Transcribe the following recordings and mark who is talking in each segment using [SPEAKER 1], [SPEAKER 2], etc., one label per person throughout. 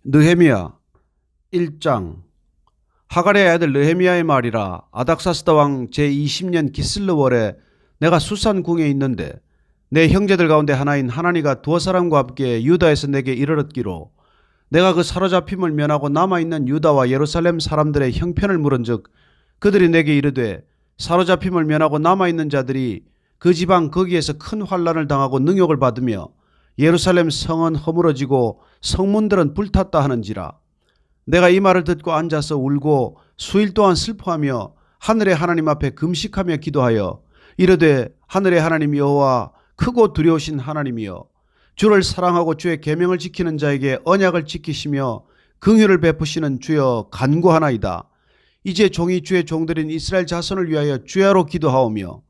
[SPEAKER 1] 느헤미야 1장. 하갈의 아들 느헤미야의 말이라. 아닥사스다 왕 제20년 기슬르월에 내가 수산궁에 있는데 내 형제들 가운데 하나인 하나니가 두어 사람과 함께 유다에서 내게 이르렀기로, 내가 그 사로잡힘을 면하고 남아있는 유다와 예루살렘 사람들의 형편을 물은즉 그들이 내게 이르되, 사로잡힘을 면하고 남아있는 자들이 그 지방 거기에서 큰 환난을 당하고 능욕을 받으며 예루살렘 성은 허물어지고 성문들은 불탔다 하는지라. 내가 이 말을 듣고 앉아서 울고 수일 동안 슬퍼하며 하늘의 하나님 앞에 금식하며 기도하여 이르되, 하늘의 하나님 여호와, 크고 두려우신 하나님이여, 주를 사랑하고 주의 계명을 지키는 자에게 언약을 지키시며 긍휼을 베푸시는 주여, 간구하나이다. 이제 종이 주의 종들인 이스라엘 자손을 위하여 주야로 기도하오며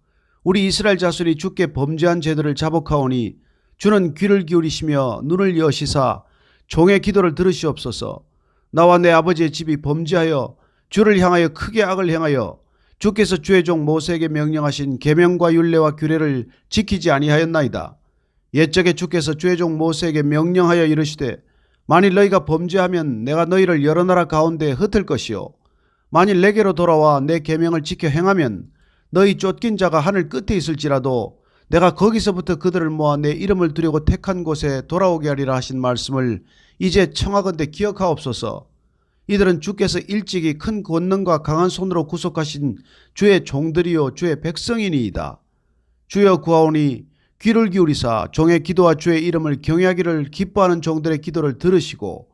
[SPEAKER 1] 우리 이스라엘 자손이 주께 범죄한 죄들을 자복하오니 주는 귀를 기울이시며 눈을 여시사 종의 기도를 들으시옵소서. 나와 내 아버지의 집이 범죄하여 주를 향하여 크게 악을 행하여 주께서 주의 종 모세에게 명령하신 계명과 율례와 규례를 지키지 아니하였나이다. 옛적에 주께서 주의 종 모세에게 명령하여 이르시되, 만일 너희가 범죄하면 내가 너희를 여러 나라 가운데 흩을 것이요, 만일 내게로 돌아와 내 계명을 지켜 행하면 너희 쫓긴 자가 하늘 끝에 있을지라도 내가 거기서부터 그들을 모아 내 이름을 두려고 택한 곳에 돌아오게 하리라 하신 말씀을 이제 청하건대 기억하옵소서. 이들은 주께서 일찍이 큰 권능과 강한 손으로 구속하신 주의 종들이요 주의 백성이니이다. 주여 구하오니 귀를 기울이사 종의 기도와 주의 이름을 경외하기를 기뻐하는 종들의 기도를 들으시고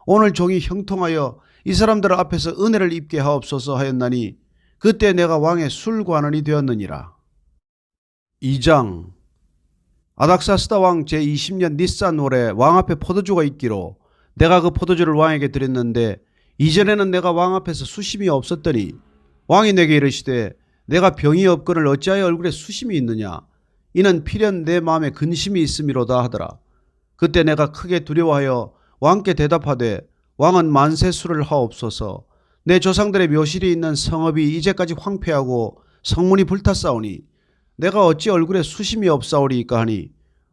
[SPEAKER 1] 오늘 종이 형통하여 이 사람들 앞에서 은혜를 입게 하옵소서 하였나니 그때 내가 왕의 술관원이 되었느니라. 2장. 아닥사스다 왕 제20년 니산월에 왕 앞에 포도주가 있기로 내가 그 포도주를 왕에게 드렸는데, 이전에는 내가 왕 앞에서 수심이 없었더니 왕이 내게 이르시되, 내가 병이 없거늘 어찌하여 얼굴에 수심이 있느냐, 이는 필연 내 마음에 근심이 있음이로다 하더라. 그때 내가 크게 두려워하여 왕께 대답하되, 왕은 만세수를 하옵소서. 내 조상들의 묘실이 있는 성읍이 이제까지 황폐하고 성문이 불탔사오니 내가 어찌 얼굴에 수심이 없사오리이까 하니,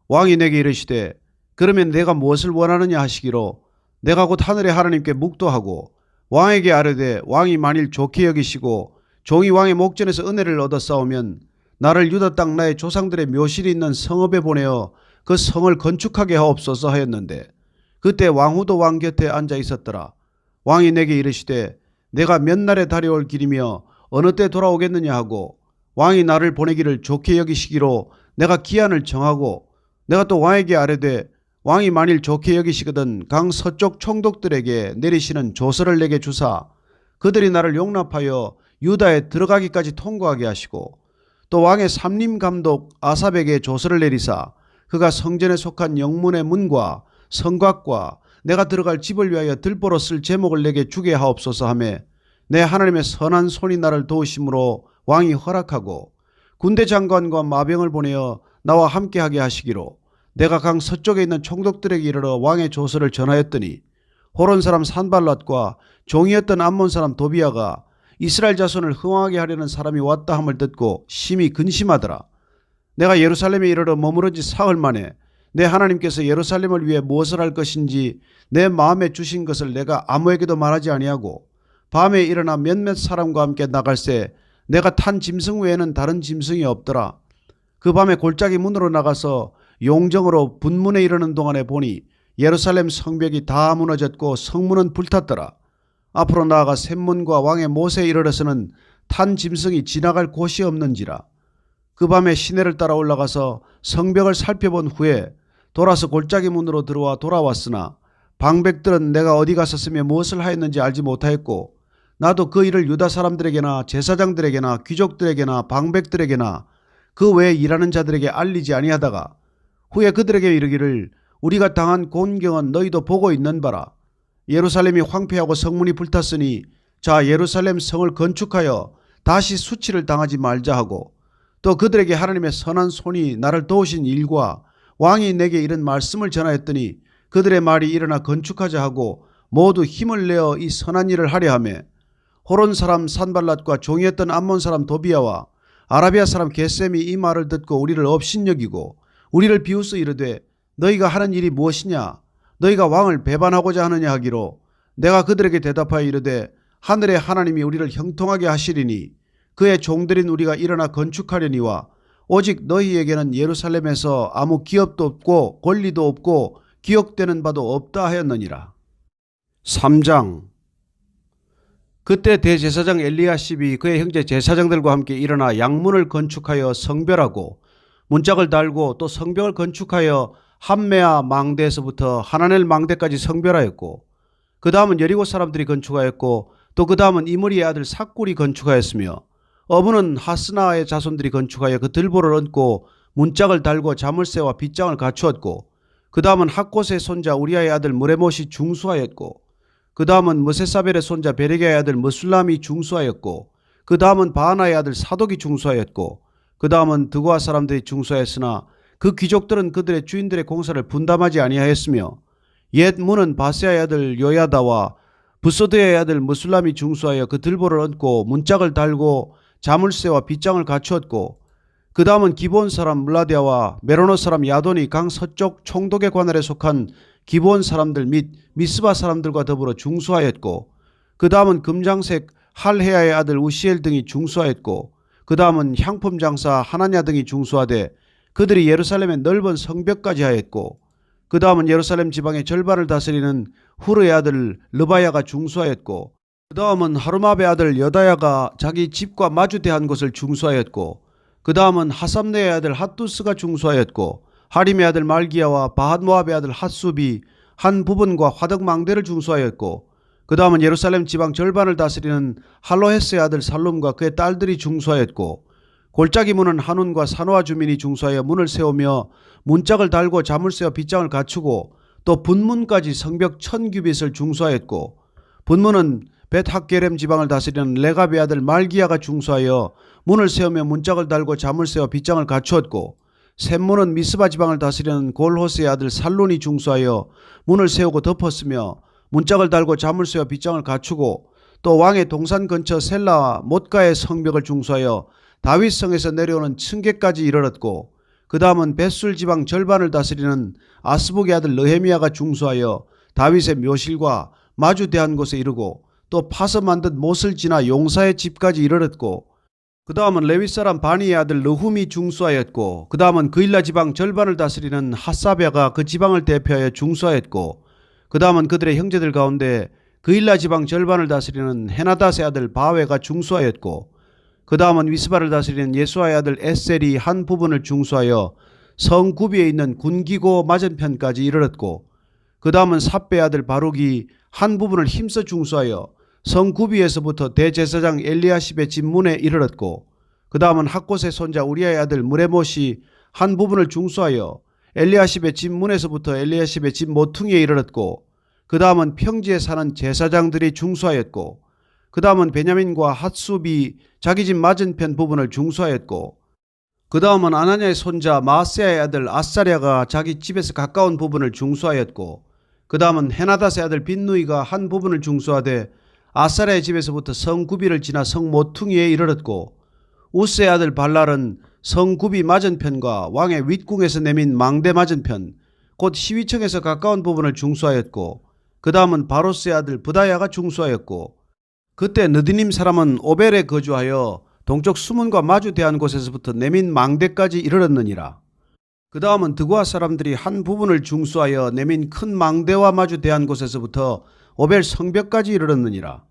[SPEAKER 1] 왕이 내게 이르시되, 그러면 내가 무엇을 원하느냐 하시기로 내가 곧 하늘의 하나님께 묵도하고 왕에게 아뢰되, 왕이 만일 좋게 여기시고 종이 왕의 목전에서 은혜를 얻었사오면 나를 유다 땅 나의 조상들의 묘실이 있는 성읍에 보내어 그 성을 건축하게 하옵소서 하였는데, 그때 왕후도 왕 곁에 앉아 있었더라. 왕이 내게 이르시되, 내가 몇 날에 다려올 길이며 어느 때 돌아오겠느냐 하고 왕이 나를 보내기를 좋게 여기시기로 내가 기한을 정하고, 내가 또 왕에게 아뢰되, 왕이 만일 좋게 여기시거든 강 서쪽 총독들에게 내리시는 조서를 내게 주사 그들이 나를 용납하여 유다에 들어가기까지 통과하게 하시고, 또 왕의 삼림감독 아삽에게 조서를 내리사 그가 성전에 속한 영문의 문과 성곽과 내가 들어갈 집을 위하여 들보로 쓸 제목을 내게 주게 하옵소서 하며, 내 하나님의 선한 손이 나를 도우심으로 왕이 허락하고 군대 장관과 마병을 보내어 나와 함께하게 하시기로 내가 강 서쪽에 있는 총독들에게 이르러 왕의 조서를 전하였더니, 호론 사람 산발랏과 종이었던 암몬 사람 도비아가 이스라엘 자손을 흥황하게 하려는 사람이 왔다 함을 듣고 심히 근심하더라. 내가 예루살렘에 이르러 머무른 지 사흘 만에 내 하나님께서 예루살렘을 위해 무엇을 할 것인지 내 마음에 주신 것을 내가 아무에게도 말하지 아니하고 밤에 일어나 몇몇 사람과 함께 나갈새 내가 탄 짐승 외에는 다른 짐승이 없더라. 그 밤에 골짜기 문으로 나가서 용정으로 분문에 이르는 동안에 보니 예루살렘 성벽이 다 무너졌고 성문은 불탔더라. 앞으로 나아가 샘문과 왕의 못에 이르러서는 탄 짐승이 지나갈 곳이 없는지라. 그 밤에 시내를 따라 올라가서 성벽을 살펴본 후에 돌아서 골짜기 문으로 들어와 돌아왔으나 방백들은 내가 어디 갔었으며 무엇을 하였는지 알지 못하였고, 나도 그 일을 유다 사람들에게나 제사장들에게나 귀족들에게나 방백들에게나 그 외에 일하는 자들에게 알리지 아니하다가 후에 그들에게 이르기를, 우리가 당한 곤경은 너희도 보고 있는 바라. 예루살렘이 황폐하고 성문이 불탔으니 자 예루살렘 성을 건축하여 다시 수치를 당하지 말자 하고, 또 그들에게 하나님의 선한 손이 나를 도우신 일과 왕이 내게 이런 말씀을 전하였더니 그들의 말이 일어나 건축하자 하고 모두 힘을 내어 이 선한 일을 하려 하며, 호론 사람 산발랏과 종이었던 암몬 사람 도비아와 아라비아 사람 게셈이 이 말을 듣고 우리를 업신여기고 우리를 비웃어 이르되, 너희가 하는 일이 무엇이냐, 너희가 왕을 배반하고자 하느냐 하기로 내가 그들에게 대답하여 이르되 하늘의 하나님이 우리를 형통하게 하시리니 그의 종들인 우리가 일어나 건축하려니와 오직 너희에게는 예루살렘에서 아무 기업도 없고 권리도 없고 기억되는 바도 없다 하였느니라. 3장. 그때 대제사장 엘리야십이 그의 형제 제사장들과 함께 일어나 양문을 건축하여 성별하고 문짝을 달고 또 성벽을 건축하여 함메아 망대에서부터 하나넬 망대까지 성별하였고 그 다음은 여리고 사람들이 건축하였고 또 그 다음은 이므리의 아들 삭굴이 건축하였으며 어부는 하스나의 자손들이 건축하여 그 들보를 얹고 문짝을 달고 자물쇠와 빗장을 갖추었고 그 다음은 학곳의 손자 우리아의 아들 무레못이 중수하였고 그 다음은 무세사벨의 손자 베레게의 아들 무술람이 중수하였고 그 다음은 바하나의 아들 사독이 중수하였고 그 다음은 드고아 사람들이 중수하였으나 그 귀족들은 그들의 주인들의 공사를 분담하지 아니하였으며 옛 문은 바세아의 아들 요야다와 부소드의 아들 무술람이 중수하여 그 들보를 얹고 문짝을 달고 자물쇠와 빗장을 갖추었고 그 다음은 기브온 사람 물라디아와 메로노 사람 야돈이 강 서쪽 총독의 관할에 속한 기브온 사람들 및 미스바 사람들과 더불어 중수하였고 그 다음은 금장색 할헤아의 아들 우시엘 등이 중수하였고 그 다음은 향품 장사 하나냐 등이 중수하되 그들이 예루살렘의 넓은 성벽까지 하였고 그 다음은 예루살렘 지방의 절반을 다스리는 후르의 아들 르바야가 중수하였고 그 다음은 하루마베의 아들 여다야가 자기 집과 마주대한 곳을 중수하였고 그 다음은 하삼네의 아들 핫두스가 중수하였고 하림의 아들 말기야와 바핫모압의 아들 핫수비 한 부분과 화덕망대를 중수하였고 그 다음은 예루살렘 지방 절반을 다스리는 할로헤스의 아들 살룸과 그의 딸들이 중수하였고 골짜기 문은 한운과 산호아 주민이 중수하여 문을 세우며 문짝을 달고 자물쇠와 빗장을 갖추고 또 분문까지 성벽 1000규빗을 중수하였고 분문은 벳학게렘 지방을 다스리는 레갑의 아들 말기야가 중수하여 문을 세우며 문짝을 달고 자물쇠와 빗장을 갖추었고 샘문은 미스바 지방을 다스리는 골호스의 아들 살론이 중수하여 문을 세우고 덮었으며 문짝을 달고 자물쇠와 빗장을 갖추고 또 왕의 동산 근처 셀라와 못가의 성벽을 중수하여 다윗성에서 내려오는 층계까지 이르렀고 그 다음은 벳술 지방 절반을 다스리는 아스복의 아들 느헤미야가 중수하여 다윗의 묘실과 마주대한 곳에 이르고 또 파서 만든 못을 지나 용사의 집까지 이르렀고 그 다음은 레위 사람 바니의 아들 느훔이 중수하였고 그 다음은 그일라 지방 절반을 다스리는 핫사베가 그 지방을 대표하여 중수하였고 그 다음은 그들의 형제들 가운데 그일라 지방 절반을 다스리는 헤나닷의 아들 바웨가 중수하였고 그 다음은 위스바를 다스리는 예수아의 아들 에셀이 한 부분을 중수하여 성 구비에 있는 군기고 맞은편까지 이르렀고 그 다음은 삽베의 아들 바룩이 한 부분을 힘써 중수하여 성 구비에서부터 대제사장 엘리야십의 집 문에 이르렀고 그 다음은 학곳의 손자 우리아의 아들 무레못이 한 부분을 중수하여 엘리야십의 집 문에서부터 엘리야십의 집 모퉁이에 이르렀고 그 다음은 평지에 사는 제사장들이 중수하였고 그 다음은 베냐민과 핫수비 자기 집 맞은편 부분을 중수하였고 그 다음은 아나냐의 손자 마아세아의 아들 아사랴가 자기 집에서 가까운 부분을 중수하였고 그 다음은 헤나닷의 아들 빈누이가 한 부분을 중수하되 아사랴의 집에서부터 성구비를 지나 성모퉁이에 이르렀고 우스의 아들 발랄은 성구비 맞은편과 왕의 윗궁에서 내민 망대 맞은편 곧 시위층에서 가까운 부분을 중수하였고 그 다음은 바로스의 아들 부다야가 중수하였고 그때 느디님 사람은 오벨에 거주하여 동쪽 수문과 마주대한 곳에서부터 내민 망대까지 이르렀느니라. 그 다음은 드고아 사람들이 한 부분을 중수하여 내민 큰 망대와 마주대한 곳에서부터 오벨 성벽까지 이르렀느니라.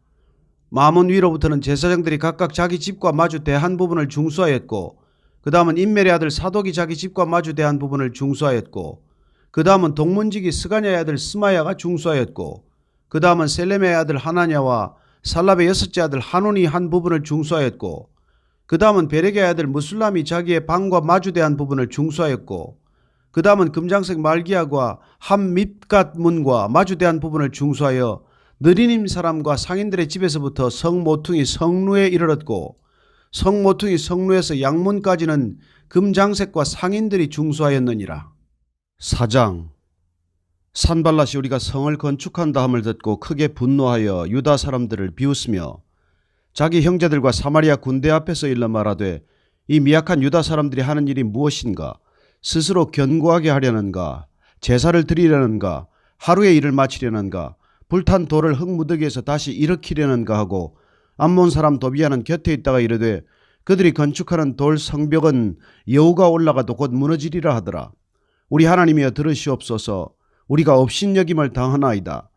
[SPEAKER 1] 마문 위로부터는 제사장들이 각각 자기 집과 마주대한 부분을 중수하였고 그 다음은 임멜의 아들 사독이 자기 집과 마주대한 부분을 중수하였고 그 다음은 동문지기 스가냐의 아들 스마야가 중수하였고 그 다음은 셀렘의 아들 하나냐와 살랍의 여섯째 아들 한운이 한 부분을 중수하였고 그 다음은 베레게의 아들 무술람이 자기의 방과 마주대한 부분을 중수하였고 그 다음은 금장색 말기야과 함밉갓 문과 마주대한 부분을 중수하여 느리님 사람과 상인들의 집에서부터 성모퉁이 성루에 이르렀고 성모퉁이 성루에서 양문까지는 금장색과 상인들이 중수하였느니라. 4장. 산발랏이 우리가 성을 건축한다 함을 듣고 크게 분노하여 유다 사람들을 비웃으며 자기 형제들과 사마리아 군대 앞에서 일러 말하되 이 미약한 유다 사람들이 하는 일이 무엇인가? 스스로 견고하게 하려는가? 제사를 드리려는가? 하루의 일을 마치려는가, 불탄 돌을 흙무더기에서 다시 일으키려는가 하고 암몬 사람 도비아는 곁에 있다가 이르되 그들이 건축하는 돌 성벽은 여우가 올라가도 곧 무너지리라 하더라. 우리 하나님이여 들으시옵소서. 우리가 업신여김을 당하나이다.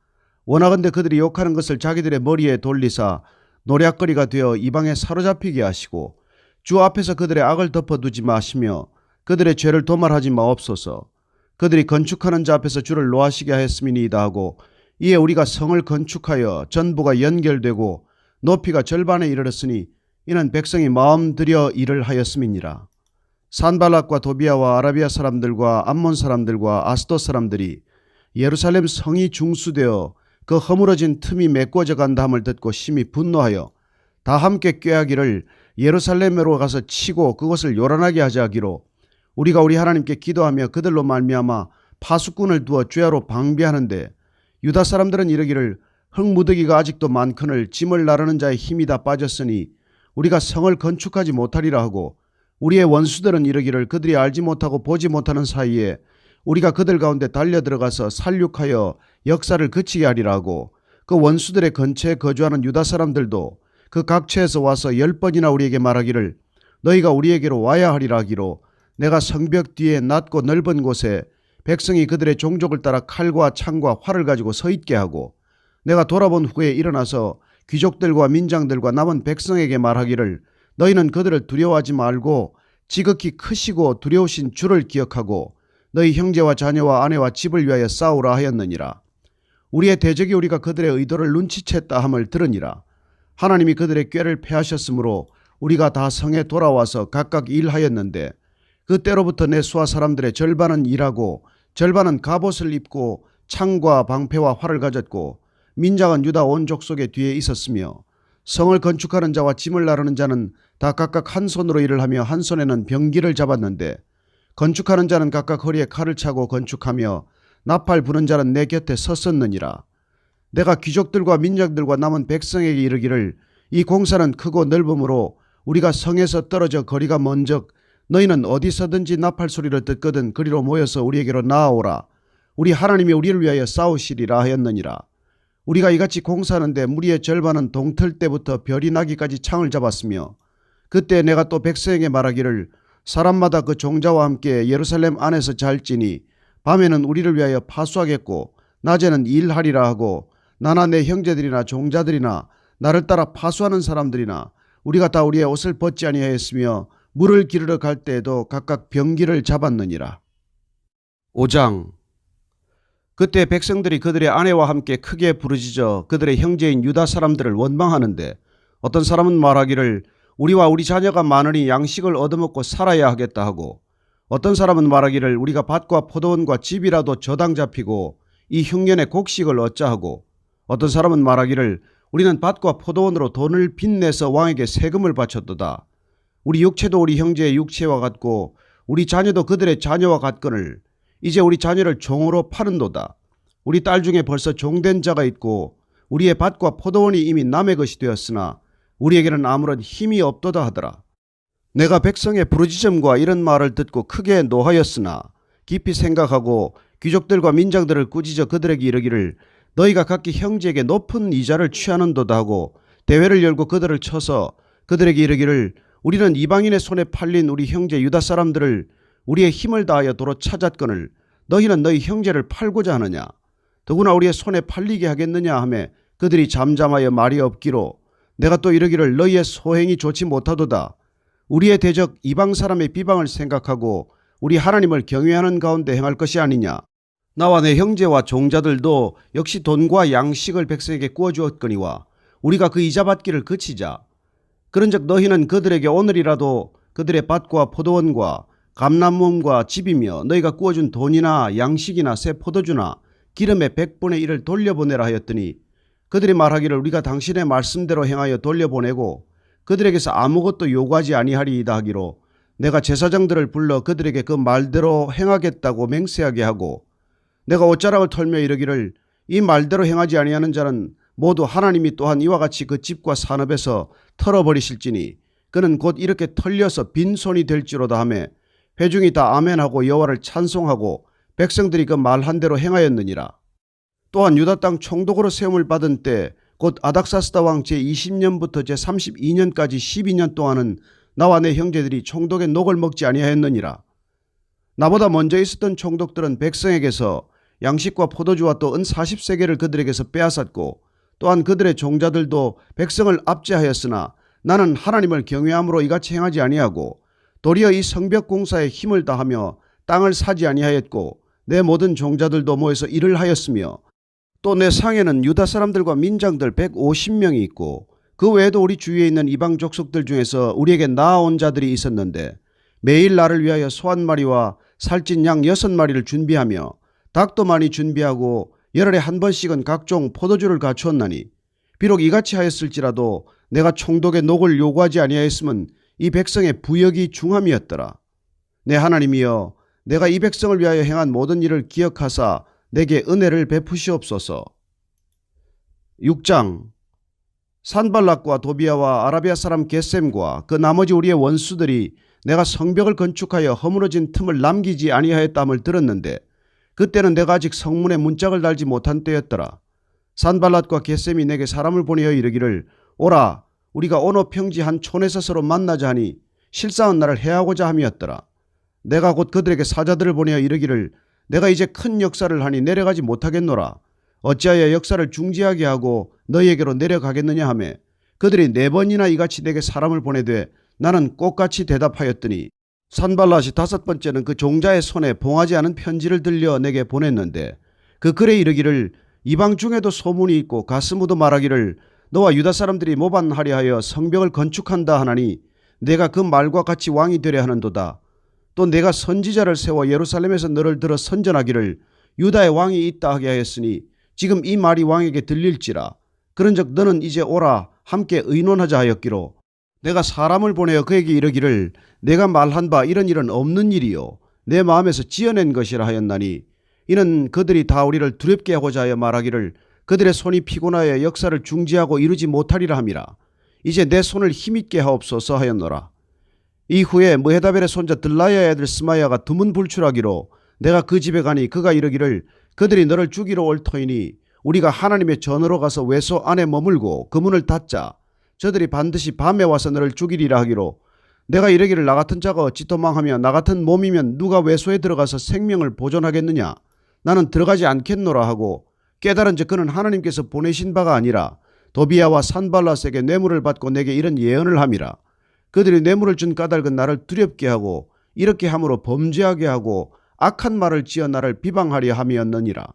[SPEAKER 1] 원하건대 그들이 욕하는 것을 자기들의 머리에 돌리사 노략거리가 되어 이방에 사로잡히게 하시고 주 앞에서 그들의 악을 덮어두지 마시며 그들의 죄를 도말하지 마옵소서. 그들이 건축하는 자 앞에서 주를 노하시게 하였음이니이다 하고 이에 우리가 성을 건축하여 전부가 연결되고 높이가 절반에 이르렀으니 이는 백성이 마음 들여 일을 하였음이니라. 산발락과 도비아와 아라비아 사람들과 암몬 사람들과 아스돗 사람들이 예루살렘 성이 중수되어 그 허물어진 틈이 메꿔져 간다 함을 듣고 심히 분노하여 다 함께 꾀하기를 예루살렘으로 가서 치고 그것을 요란하게 하자 하기로 우리가 우리 하나님께 기도하며 그들로 말미암아 파수꾼을 두어 죄하로 방비하는데 유다 사람들은 이르기를 흙무더기가 아직도 많거늘 짐을 나르는 자의 힘이 다 빠졌으니 우리가 성을 건축하지 못하리라 하고 우리의 원수들은 이르기를 그들이 알지 못하고 보지 못하는 사이에 우리가 그들 가운데 달려들어가서 살육하여 역사를 그치게 하리라 하고 그 원수들의 근처에 거주하는 유다 사람들도 그 각처에서 와서 10번이나 우리에게 말하기를 너희가 우리에게로 와야 하리라 하기로 내가 성벽 뒤에 낮고 넓은 곳에 백성이 그들의 종족을 따라 칼과 창과 활을 가지고 서 있게 하고 내가 돌아본 후에 일어나서 귀족들과 민장들과 남은 백성에게 말하기를 너희는 그들을 두려워하지 말고 지극히 크시고 두려우신 주를 기억하고 너희 형제와 자녀와 아내와 집을 위하여 싸우라 하였느니라. 우리의 대적이 우리가 그들의 의도를 눈치챘다 함을 들으니라. 하나님이 그들의 꾀를 패하셨으므로 우리가 다 성에 돌아와서 각각 일하였는데 그때로부터 내 수하 사람들의 절반은 일하고 절반은 갑옷을 입고 창과 방패와 활을 가졌고 민장은 유다 온 족속의 뒤에 있었으며 성을 건축하는 자와 짐을 나르는 자는 다 각각 한 손으로 일을 하며 한 손에는 병기를 잡았는데 건축하는 자는 각각 허리에 칼을 차고 건축하며 나팔 부는 자는 내 곁에 섰었느니라. 내가 귀족들과 민장들과 남은 백성에게 이르기를 이 공사는 크고 넓음으로 우리가 성에서 떨어져 거리가 먼적 너희는 어디서든지 나팔 소리를 듣거든 그리로 모여서 우리에게로 나아오라. 우리 하나님이 우리를 위하여 싸우시리라 하였느니라. 우리가 이같이 공사하는데 무리의 절반은 동틀 때부터 별이 나기까지 창을 잡았으며 그때 내가 또 백성에게 말하기를 사람마다 그 종자와 함께 예루살렘 안에서 잘지니 밤에는 우리를 위하여 파수하겠고 낮에는 일하리라 하고 나나 내 형제들이나 종자들이나 나를 따라 파수하는 사람들이나 우리가 다 우리의 옷을 벗지 아니하였으며 물을 기르러 갈 때에도 각각 병기를 잡았느니라. 5장. 그때 백성들이 그들의 아내와 함께 크게 부르짖어 그들의 형제인 유다 사람들을 원망하는데 어떤 사람은 말하기를 우리와 우리 자녀가 많으니 양식을 얻어먹고 살아야 하겠다 하고 어떤 사람은 말하기를 우리가 밭과 포도원과 집이라도 저당 잡히고 이 흉년에 곡식을 얻자 하고 어떤 사람은 말하기를 우리는 밭과 포도원으로 돈을 빚내서 왕에게 세금을 바쳤도다. 우리 육체도 우리 형제의 육체와 같고 우리 자녀도 그들의 자녀와 같거늘 이제 우리 자녀를 종으로 파는도다. 우리 딸 중에 벌써 종된 자가 있고 우리의 밭과 포도원이 이미 남의 것이 되었으나 우리에게는 아무런 힘이 없도다 하더라. 내가 백성의 부르짖음과 이런 말을 듣고 크게 노하였으나 깊이 생각하고 귀족들과 민장들을 꾸짖어 그들에게 이르기를 너희가 각기 형제에게 높은 이자를 취하는도다 하고 대회를 열고 그들을 쳐서 그들에게 이르기를 우리는 이방인의 손에 팔린 우리 형제 유다 사람들을 우리의 힘을 다하여 도로 찾았거늘 너희는 너희 형제를 팔고자 하느냐 더구나 우리의 손에 팔리게 하겠느냐 하매 그들이 잠잠하여 말이 없기로 내가 또 이르기를 너희의 소행이 좋지 못하도다. 우리의 대적 이방 사람의 비방을 생각하고 우리 하나님을 경외하는 가운데 행할 것이 아니냐. 나와 내 형제와 종자들도 역시 돈과 양식을 백성에게 구워주었거니와 우리가 그 이자 받기를 그치자. 그런즉 너희는 그들에게 오늘이라도 그들의 밭과 포도원과 감람몸과 집이며 너희가 구워준 돈이나 양식이나 새 포도주나 기름의 100분의 1을 돌려보내라 하였더니 그들이 말하기를 우리가 당신의 말씀대로 행하여 돌려보내고 그들에게서 아무것도 요구하지 아니하리이다 하기로 내가 제사장들을 불러 그들에게 그 말대로 행하겠다고 맹세하게 하고 내가 옷자락을 털며 이르기를 이 말대로 행하지 아니하는 자는 모두 하나님이 또한 이와 같이 그 집과 산업에서 털어버리실지니 그는 곧 이렇게 털려서 빈손이 될지로다 하며 회중이 다 아멘하고 여호와를 찬송하고 백성들이 그 말한 대로 행하였느니라. 또한 유다 땅 총독으로 세움을 받은 때 곧 아닥사스다 왕 제20년부터 제32년까지 12년 동안은 나와 내 형제들이 총독의 녹을 먹지 아니하였느니라. 나보다 먼저 있었던 총독들은 백성에게서 양식과 포도주와 또 은 40세겔을 그들에게서 빼앗았고 또한 그들의 종자들도 백성을 압제하였으나 나는 하나님을 경외함으로 이같이 행하지 아니하고 도리어 이 성벽 공사에 힘을 다하며 땅을 사지 아니하였고 내 모든 종자들도 모여서 일을 하였으며 또 내 상에는 유다 사람들과 민장들 150명이 있고 그 외에도 우리 주위에 있는 이방 족속들 중에서 우리에게 나아온 자들이 있었는데 매일 나를 위하여 소 한 마리와 살찐 양 6마리를 준비하며 닭도 많이 준비하고 열흘에 한 번씩은 각종 포도주를 갖추었나니 비록 이같이 하였을지라도 내가 총독의 녹을 요구하지 아니하였음은 이 백성의 부역이 중함이었더라. 내 하나님이여, 내가 이 백성을 위하여 행한 모든 일을 기억하사 내게 은혜를 베푸시옵소서. 6장. 산발락과 도비아와 아라비아 사람 겟셈과 그 나머지 우리의 원수들이 내가 성벽을 건축하여 허물어진 틈을 남기지 아니하였다함을 들었는데 그때는 내가 아직 성문에 문짝을 달지 못한 때였더라. 산발락과 겟셈이 내게 사람을 보내어 이르기를 오라, 우리가 오노 평지 한 촌에서 서로 만나자 하니 실상은 나를 해하고자 함이었더라. 내가 곧 그들에게 사자들을 보내어 이르기를 내가 이제 큰 역사를 하니 내려가지 못하겠노라. 어찌하여 역사를 중지하게 하고 너희에게로 내려가겠느냐 하며 그들이 4번이나 이같이 내게 사람을 보내되 나는 똑같이 대답하였더니 산발랏이 5번째는 그 종자의 손에 봉하지 않은 편지를 들려 내게 보냈는데 그 글에 이르기를 이방 중에도 소문이 있고 가스무도 말하기를 너와 유다 사람들이 모반하려 하여 성벽을 건축한다 하나니 내가 그 말과 같이 왕이 되려 하는도다. 또 내가 선지자를 세워 예루살렘에서 너를 들어 선전하기를 유다의 왕이 있다 하게 하였으니 지금 이 말이 왕에게 들릴지라. 그런즉 너는 이제 오라 함께 의논하자 하였기로 내가 사람을 보내어 그에게 이르기를 내가 말한 바 이런 일은 없는 일이요 내 마음에서 지어낸 것이라 하였나니 이는 그들이 다 우리를 두렵게 하고자 하여 말하기를 그들의 손이 피곤하여 역사를 중지하고 이루지 못하리라 함이라. 이제 내 손을 힘있게 하옵소서 하였노라. 이후에 무헤다벨의 손자 들라야의 아들 스마야가 두문불출하기로 내가 그 집에 가니 그가 이르기를 그들이 너를 죽이러 올 터이니 우리가 하나님의 전으로 가서 외소 안에 머물고 그 문을 닫자. 저들이 반드시 밤에 와서 너를 죽이리라 하기로 내가 이르기를 나 같은 자가 어찌 도망하며 나 같은 몸이면 누가 외소에 들어가서 생명을 보존하겠느냐. 나는 들어가지 않겠노라 하고 깨달은즉 그는 하나님께서 보내신 바가 아니라 도비아와 산발랏에게 뇌물을 받고 내게 이런 예언을 함이라. 그들이 뇌물을 준 까닭은 나를 두렵게 하고 이렇게 함으로 범죄하게 하고 악한 말을 지어 나를 비방하려 함이었느니라.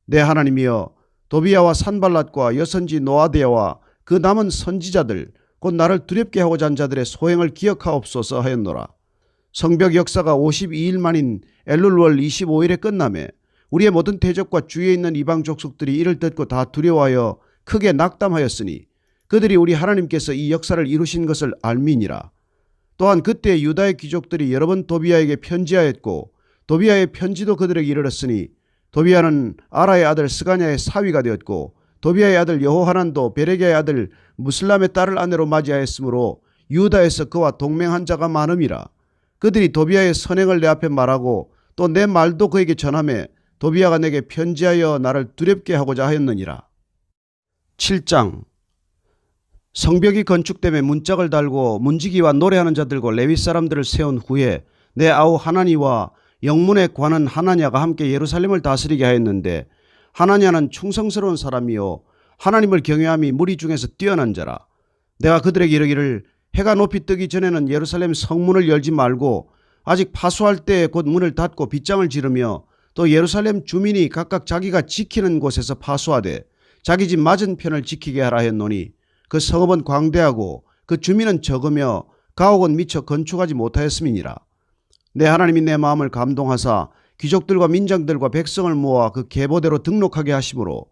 [SPEAKER 1] 내 하나님이여, 도비아와 산발랏과 여선지 노아데아와 그 남은 선지자들 곧 나를 두렵게 하고자 한 자들의 소행을 기억하옵소서 하였노라. 성벽 역사가 52일 만인 엘룰월 25일에 끝나매 우리의 모든 대적과 주위에 있는 이방 족속들이 이를 듣고 다 두려워하여 크게 낙담하였으니 그들이 우리 하나님께서 이 역사를 이루신 것을 알미니라. 또한 그때 유다의 귀족들이 여러 번 도비아에게 편지하였고 도비아의 편지도 그들에게 이르렀으니 도비아는 아라의 아들 스가냐의 사위가 되었고 도비아의 아들 여호하난도 베레게의 아들 무슬람의 딸을 아내로 맞이하였으므로 유다에서 그와 동맹한 자가 많음이라. 그들이 도비아의 선행을 내 앞에 말하고 또 내 말도 그에게 전하매 도비아가 내게 편지하여 나를 두렵게 하고자 하였느니라. 7장. 성벽이 건축됨에 문짝을 달고 문지기와 노래하는 자들과 레위 사람들을 세운 후에 내 아우 하나니와 영문에 관한 하나냐가 함께 예루살렘을 다스리게 하였는데 하나냐는 충성스러운 사람이요 하나님을 경외함이 무리 중에서 뛰어난 자라. 내가 그들에게 이르기를 해가 높이 뜨기 전에는 예루살렘 성문을 열지 말고 아직 파수할 때에 곧 문을 닫고 빗장을 지르며 또 예루살렘 주민이 각각 자기가 지키는 곳에서 파수하되 자기 집 맞은편을 지키게 하라 했노니 그 성읍은 광대하고 그 주민은 적으며 가옥은 미처 건축하지 못하였음이니라. 내 하나님이 내 마음을 감동하사 귀족들과 민장들과 백성을 모아 그 계보대로 등록하게 하심으로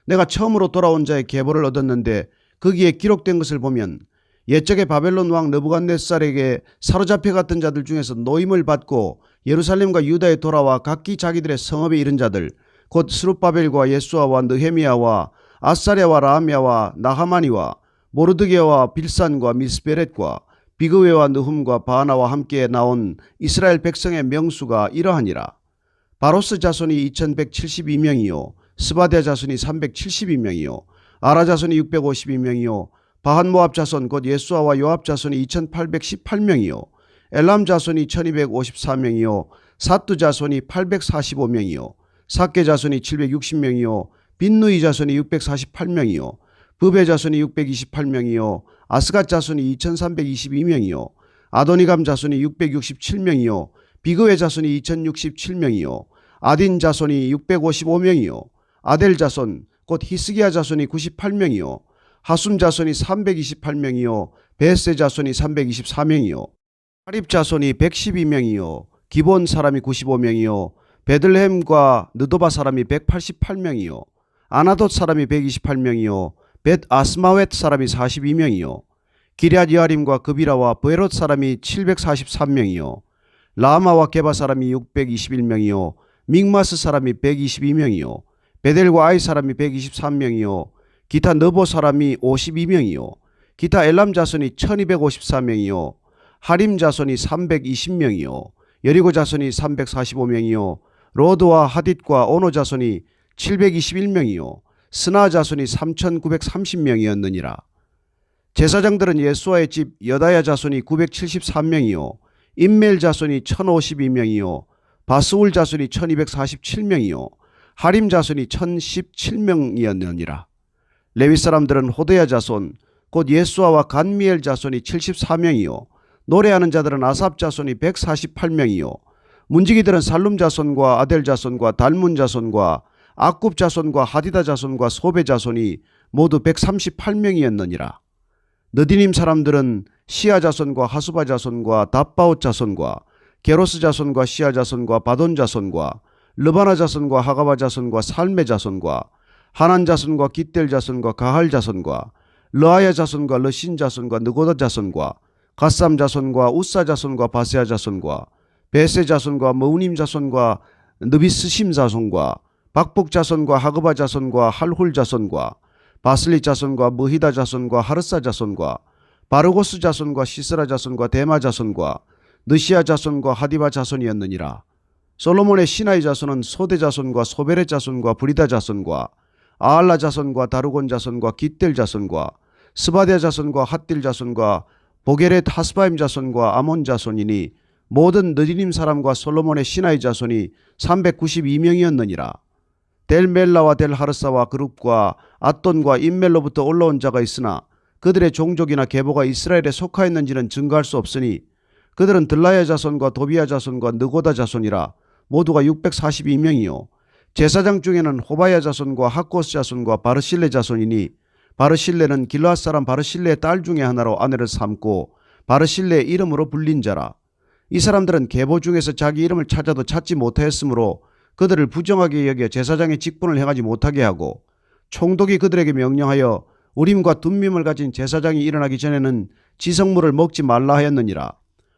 [SPEAKER 1] 내가 처음으로 돌아온 자의 계보를 얻었는데 거기에 기록된 것을 보면 옛적에 바벨론 왕 느부갓네살에게 사로잡혀 갔던 자들 중에서 노임을 받고 예루살렘과 유다에 돌아와 각기 자기들의 성읍에 이른 자들 곧 스룹바벨과 예수아와 느헤미야와 아사랴와 라하미야와 나하마니와 모르드게와 빌산과 미스베렛과 비그웨와 느훔과 바나와 함께 나온 이스라엘 백성의 명수가 이러하니라. 바로스 자손이 2172명이요 스바디아 자손이 372명이요 아라 자손이 652명이요 바한모압 자손 곧 예수아와 요압 자손이 2818명이요 엘람 자손이 1254명이요 사뚜 자손이 845명이요 삭게 자손이 760명이요 빈누이 자손이 648명이요 브베 자손이 628명이요 아스갓 자손이 2322명이요 아도니감 자손이 667명이요 비그웨 자손이 2067명이요 아딘 자손이 655명이요 아델 자손 곧 히스기야 자손이 98명이요 하숨 자손이 328명이요 베세 자손이 324명이요 하립 자손이 112명이요 기본 사람이 95명이요 베들레헴과 느도바 사람이 188명이요 아나돗 사람이 128명이요 벳 아스마웻 사람이 42명이요 기럇 여아림과 그비라와 브에롯 사람이 743명이요 라마와 게바 사람이 621명이요 믹마스 사람이 122명이요 베델과 아이 사람이 123명이요 기타 너보 사람이 52명이요 기타 엘람 자손이 1254명이요 하림 자손이 320명이요 여리고 자손이 345명이요 로드와 하딧과 오노 자손이 721명이요 스나 자손이 3930명이었느니라. 제사장들은 예수아의 집 여다야 자손이 973명이요 임멜 자손이 1052명이요 바스울 자손이 1247명이요 하림 자손이 1017명이었느니라. 레위 사람들은 호데야 자손 곧 예수아와 간미엘 자손이 74명이요 노래하는 자들은 아삽 자손이 148명이요 문지기들은 살룸 자손과 아델 자손과 달문 자손과 악굽 자손과 하디다 자손과 소베 자손이 모두 138명이었느니라. 느디님 사람들은 시아 자손과 하수바 자손과 답바옷 자손과 게로스 자손과 시아 자손과 바돈 자손과 르바나 자손과 하가바 자손과 살메 자손과 하난 자손과 깃델 자손과 가할 자손과 르아야 자손과 르신 자손과 느고다 자손과 가삼 자손과 우사 자손과 바세아 자손과 베세 자손과 머우님 자손과 느비스심 자손과 박복 자손과 하그바 자손과 할훌 자손과 바슬리 자손과 머히다 자손과 하르사 자손과 바르고스 자손과 시스라 자손과 데마 자손과 느시아 자손과 하디바 자손이었느니라. 솔로몬의 시나이 자손은 소대 자손과 소베레 자손과 브리다 자손과 아알라 자손과 다르곤 자손과 깃델 자손과 스바디아 자손과 핫딜 자손과 보게렛 하스바임 자손과 아몬 자손이니 모든 느디님 사람과 솔로몬의 시나이 자손이 392명이었느니라. 델멜라와 델하르사와 그룹과 앗돈과 임멜로부터 올라온 자가 있으나 그들의 종족이나 계보가 이스라엘에 속하였는지는 증거할 수 없으니 그들은 들라야 자손과 도비야 자손과 느고다 자손이라 모두가 642명이요 제사장 중에는 호바야 자손과 학고스 자손과 바르실레 자손이니 바르실레는 길르앗 사람 바르실레의 딸 중에 하나로 아내를 삼고 바르실레의 이름으로 불린 자라. 이 사람들은 계보 중에서 자기 이름을 찾아도 찾지 못하였으므로 그들을 부정하게 여겨 제사장의 직분을 행하지 못하게 하고 총독이 그들에게 명령하여 우림과 둠밈을 가진 제사장이 일어나기 전에는 지성물을 먹지 말라 하였느니라.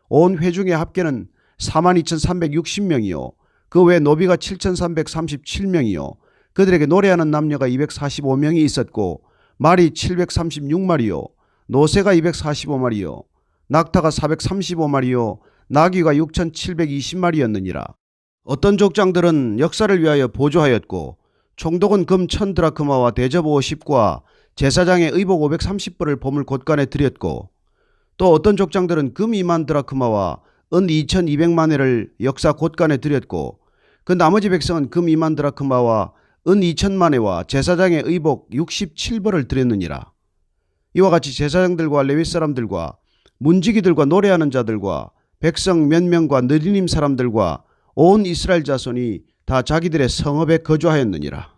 [SPEAKER 1] 온 회중의 합계는 42,360명이요 그 외 노비가 7,337명이요 그들에게 노래하는 남녀가 245명이 있었고 말이 736마리요 노새가 245마리요 낙타가 435마리요 나귀가 6,720마리였느니라. 어떤 족장들은 역사를 위하여 보조하였고 총독은 금 1000드라크마와 대접 50과 제사장의 의복 530벌을 보물 곳간에 드렸고 또 어떤 족장들은 금 2만 드라크마와 은 2200만회를 역사 곳간에 드렸고 그 나머지 백성은 금 2만 드라크마와 은 2000만회와 제사장의 의복 67벌을 드렸느니라. 이와 같이 제사장들과 레위 사람들과 문지기들과 노래하는 자들과 백성 몇 명과 느리님 사람들과 온 이스라엘 자손이 다 자기들의 성읍에 거주하였느니라.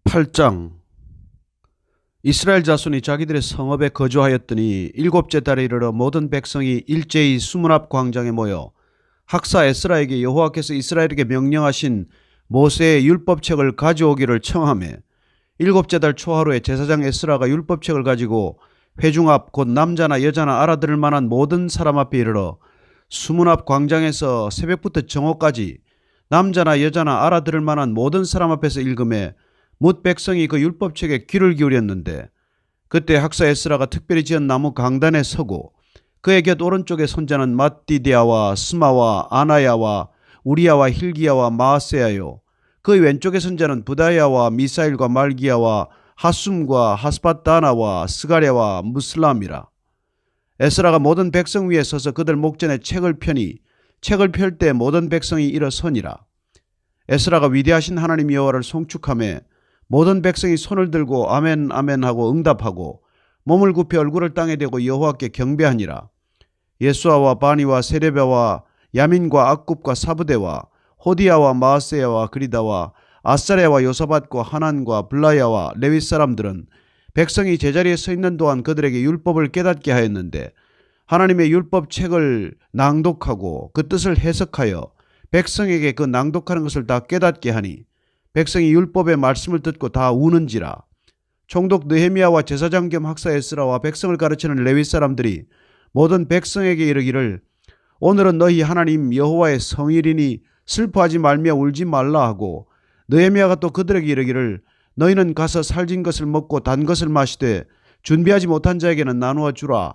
[SPEAKER 1] 8장. 이스라엘 자손이 자기들의 성읍에 거주하였더니 일곱째 달에 이르러 모든 백성이 일제히 수문 앞 광장에 모여 학사 에스라에게 여호와께서 이스라엘에게 명령하신 모세의 율법책을 가져오기를 청하매 일곱째 달 초하루에 제사장 에스라가 율법책을 가지고 회중 앞 곧 남자나 여자나 알아들을 만한 모든 사람 앞에 이르러 수문 앞 광장에서 새벽부터 정오까지 남자나 여자나 알아들을 만한 모든 사람 앞에서 읽음에 뭇 백성이 그 율법책에 귀를 기울였는데 그때 학사 에스라가 특별히 지은 나무 강단에 서고 그의 곁 오른쪽에 손자는 mat디디아와 스마와 아나야와 우리야와 힐기야와 마아세야요 그의 왼쪽의 선자는 부다야와 미사일과 말기야와 하숨과 하스바다나와 스가랴와 무슬람이라. 에스라가 모든 백성 위에 서서 그들 목전에 책을 펴니 책을 펼 때 모든 백성이 일어서니라. 에스라가 위대하신 하나님 여호와를 송축하며 모든 백성이 손을 들고 아멘 아멘 하고 응답하고 몸을 굽혀 얼굴을 땅에 대고 여호와께 경배하니라. 예수아와 바니와 세레베와 야민과 악굽과 사브데와 호디야와 마아세야와 그리다와 아사랴와 요사밧과 하난과 블라야와 레위 사람들은 백성이 제자리에 서 있는 동안 그들에게 율법을 깨닫게 하였는데 하나님의 율법 책을 낭독하고 그 뜻을 해석하여 백성에게 그 낭독하는 것을 다 깨닫게 하니 백성이 율법의 말씀을 듣고 다 우는지라. 총독 느헤미야와 제사장 겸 학사 에스라와 백성을 가르치는 레위 사람들이 모든 백성에게 이르기를 오늘은 너희 하나님 여호와의 성일이니 슬퍼하지 말며 울지 말라 하고 느헤미야가 또 그들에게 이르기를 너희는 가서 살진 것을 먹고 단 것을 마시되 준비하지 못한 자에게는 나누어 주라.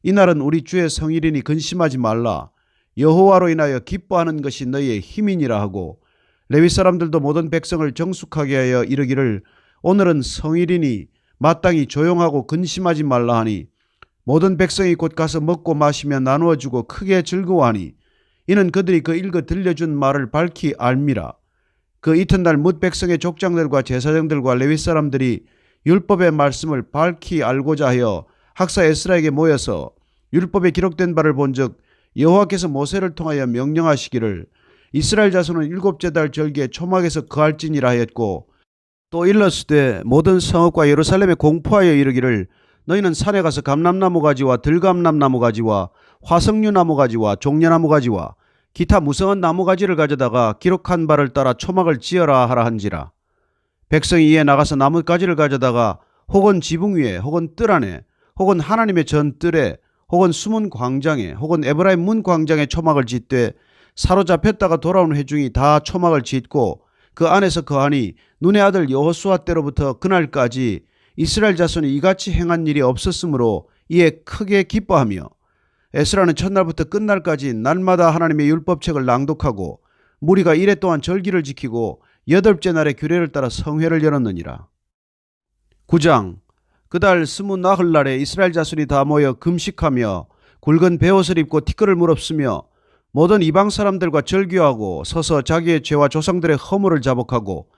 [SPEAKER 1] 이날은 우리 주의 성일이니 근심하지 말라. 여호와로 인하여 기뻐하는 것이 너희의 힘이니라 하고 레위 사람들도 모든 백성을 정숙하게 하여 이르기를 오늘은 성일이니 마땅히 조용하고 근심하지 말라 하니 모든 백성이 곧 가서 먹고 마시며 나누어 주고 크게 즐거워하니 이는 그들이 그 읽어 들려준 말을 밝히 알미라. 그 이튿날 뭇 백성의 족장들과 제사장들과 레위 사람들이 율법의 말씀을 밝히 알고자 하여 학사 에스라에게 모여서 율법에 기록된 바를 본즉 여호와께서 모세를 통하여 명령하시기를 이스라엘 자손은 일곱째 달 절기에 초막에서 거할지니라 하였고 또 일렀으되 모든 성읍과 예루살렘에 공포하여 이르기를 너희는 산에 가서 감람나무 가지와 들감람나무 가지와 화석류 나무 가지와 종려나무 가지와 기타 무성한 나무 가지를 가져다가 기록한 바를 따라 초막을 지어라 하라 한지라. 백성이 이에 나가서 나뭇가지를 가져다가 혹은 지붕 위에 혹은 뜰 안에 혹은 하나님의 전뜰에 혹은 숨은 광장에 혹은 에브라임 문 광장에 초막을 짓되 사로잡혔다가 돌아온 회중이 다 초막을 짓고 그 안에서 거하니 눈의 아들 여호수아 때로부터 그날까지 이스라엘 자손이 이같이 행한 일이 없었으므로 이에 크게 기뻐하며 에스라는 첫날부터 끝날까지 날마다 하나님의 율법책을 낭독하고 무리가 이레 동안 절기를 지키고 여덟째 날의 규례를 따라 성회를 열었느니라. 9장. 그달 스무 나흘날에 이스라엘 자손이 다 모여 금식하며 굵은 베옷을 입고 티끌을 물었으며 모든 이방 사람들과 절규하고 서서 자기의 죄와 조상들의 허물을 자복하고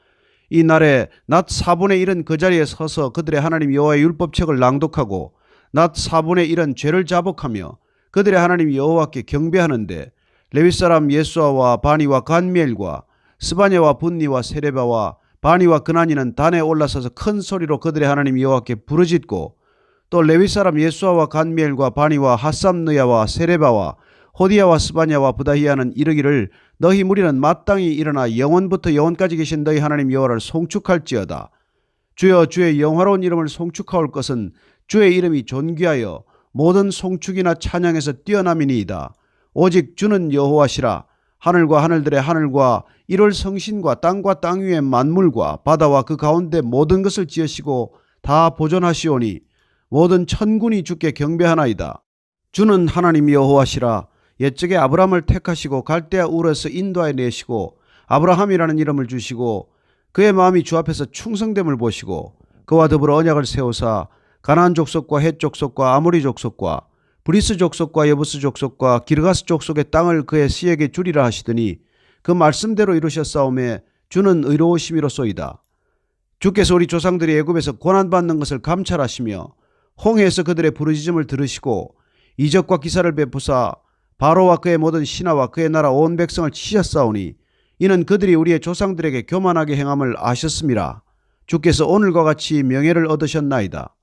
[SPEAKER 1] 이 날에 낮 4분의 1은 그 자리에 서서 그들의 하나님 여호와의 율법책을 낭독하고 낮 4분의 1은 죄를 자복하며 그들의 하나님 여호와께 경배하는데 레위 사람 예수아와 바니와 간미엘과 스바냐와 분니와 세레바와 바니와 그나니는 단에 올라서서 큰 소리로 그들의 하나님 여호와께 부르짖고 또 레위 사람 예수아와 간미엘과 바니와 하삼느야와 세레바와 호디야와 스바냐와 부다히야는 이르기를 너희 무리는 마땅히 일어나 영원부터 영원까지 계신 너희 하나님 여호와를 송축할지어다. 주여 주의 영화로운 이름을 송축하올 것은 주의 이름이 존귀하여 모든 송축이나 찬양에서 뛰어남이니이다. 오직 주는 여호와시라. 하늘과 하늘들의 하늘과 일월 성신과 땅과 땅 위의 만물과 바다와 그 가운데 모든 것을 지으시고 다 보존하시오니 모든 천군이 주께 경배하나이다. 주는 하나님 여호와시라. 옛적에 아브라함을 택하시고 갈대아 우르에서 인도하여 내시고 아브라함이라는 이름을 주시고 그의 마음이 주 앞에서 충성됨을 보시고 그와 더불어 언약을 세우사 가나안 족속과 헷 족속과 아모리 족속과 브리스 족속과 여부스 족속과 기르가스 족속의 땅을 그의 씨에게 주리라 하시더니 그 말씀대로 이루셨사오매 주는 의로우심이로소이다. 주께서 우리 조상들이 애굽에서 고난받는 것을 감찰하시며 홍해에서 그들의 부르짖음을 들으시고 이적과 기사를 베푸사 바로와 그의 모든 신하와 그의 나라 온 백성을 치셨사오니 이는 그들이 우리의 조상들에게 교만하게 행함을 아셨음이라. 주께서 오늘과 같이 명예를 얻으셨나이다.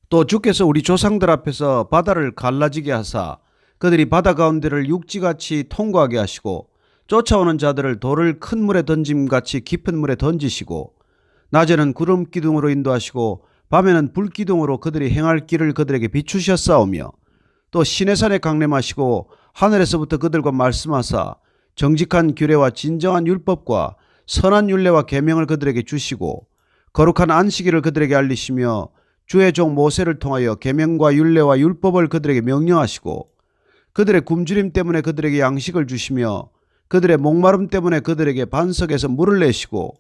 [SPEAKER 1] 또 주께서 우리 조상들 앞에서 바다를 갈라지게 하사 그들이 바다 가운데를 육지같이 통과하게 하시고 쫓아오는 자들을 돌을 큰 물에 던짐같이 깊은 물에 던지시고 낮에는 구름 기둥으로 인도하시고 밤에는 불 기둥으로 그들이 행할 길을 그들에게 비추셨사오며 또 시내산에 강림하시고 하늘에서부터 그들과 말씀하사 정직한 규례와 진정한 율법과 선한 율례와 계명을 그들에게 주시고 거룩한 안식일을 그들에게 알리시며 주의 종 모세를 통하여 계명과 율례와 율법을 그들에게 명령하시고 그들의 굶주림 때문에 그들에게 양식을 주시며 그들의 목마름 때문에 그들에게 반석에서 물을 내시고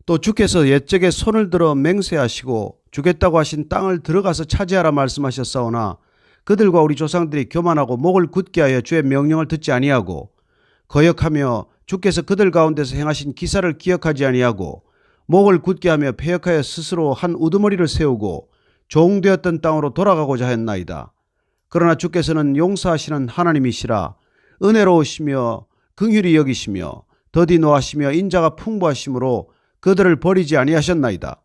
[SPEAKER 1] 또 주께서 옛적에 손을 들어 맹세하시고 주겠다고 하신 땅을 들어가서 차지하라 말씀하셨사오나 그들과 우리 조상들이 교만하고 목을 굳게 하여 주의 명령을 듣지 아니하고 거역하며 주께서 그들 가운데서 행하신 기사를 기억하지 아니하고 목을 굳게 하며 패역하여 스스로 한 우두머리를 세우고 종되었던 땅으로 돌아가고자 했나이다. 그러나 주께서는 용서하시는 하나님이시라 은혜로우시며 긍휼히 여기시며 더디 노하시며 인자가 풍부하심으로 그들을 버리지 아니하셨나이다.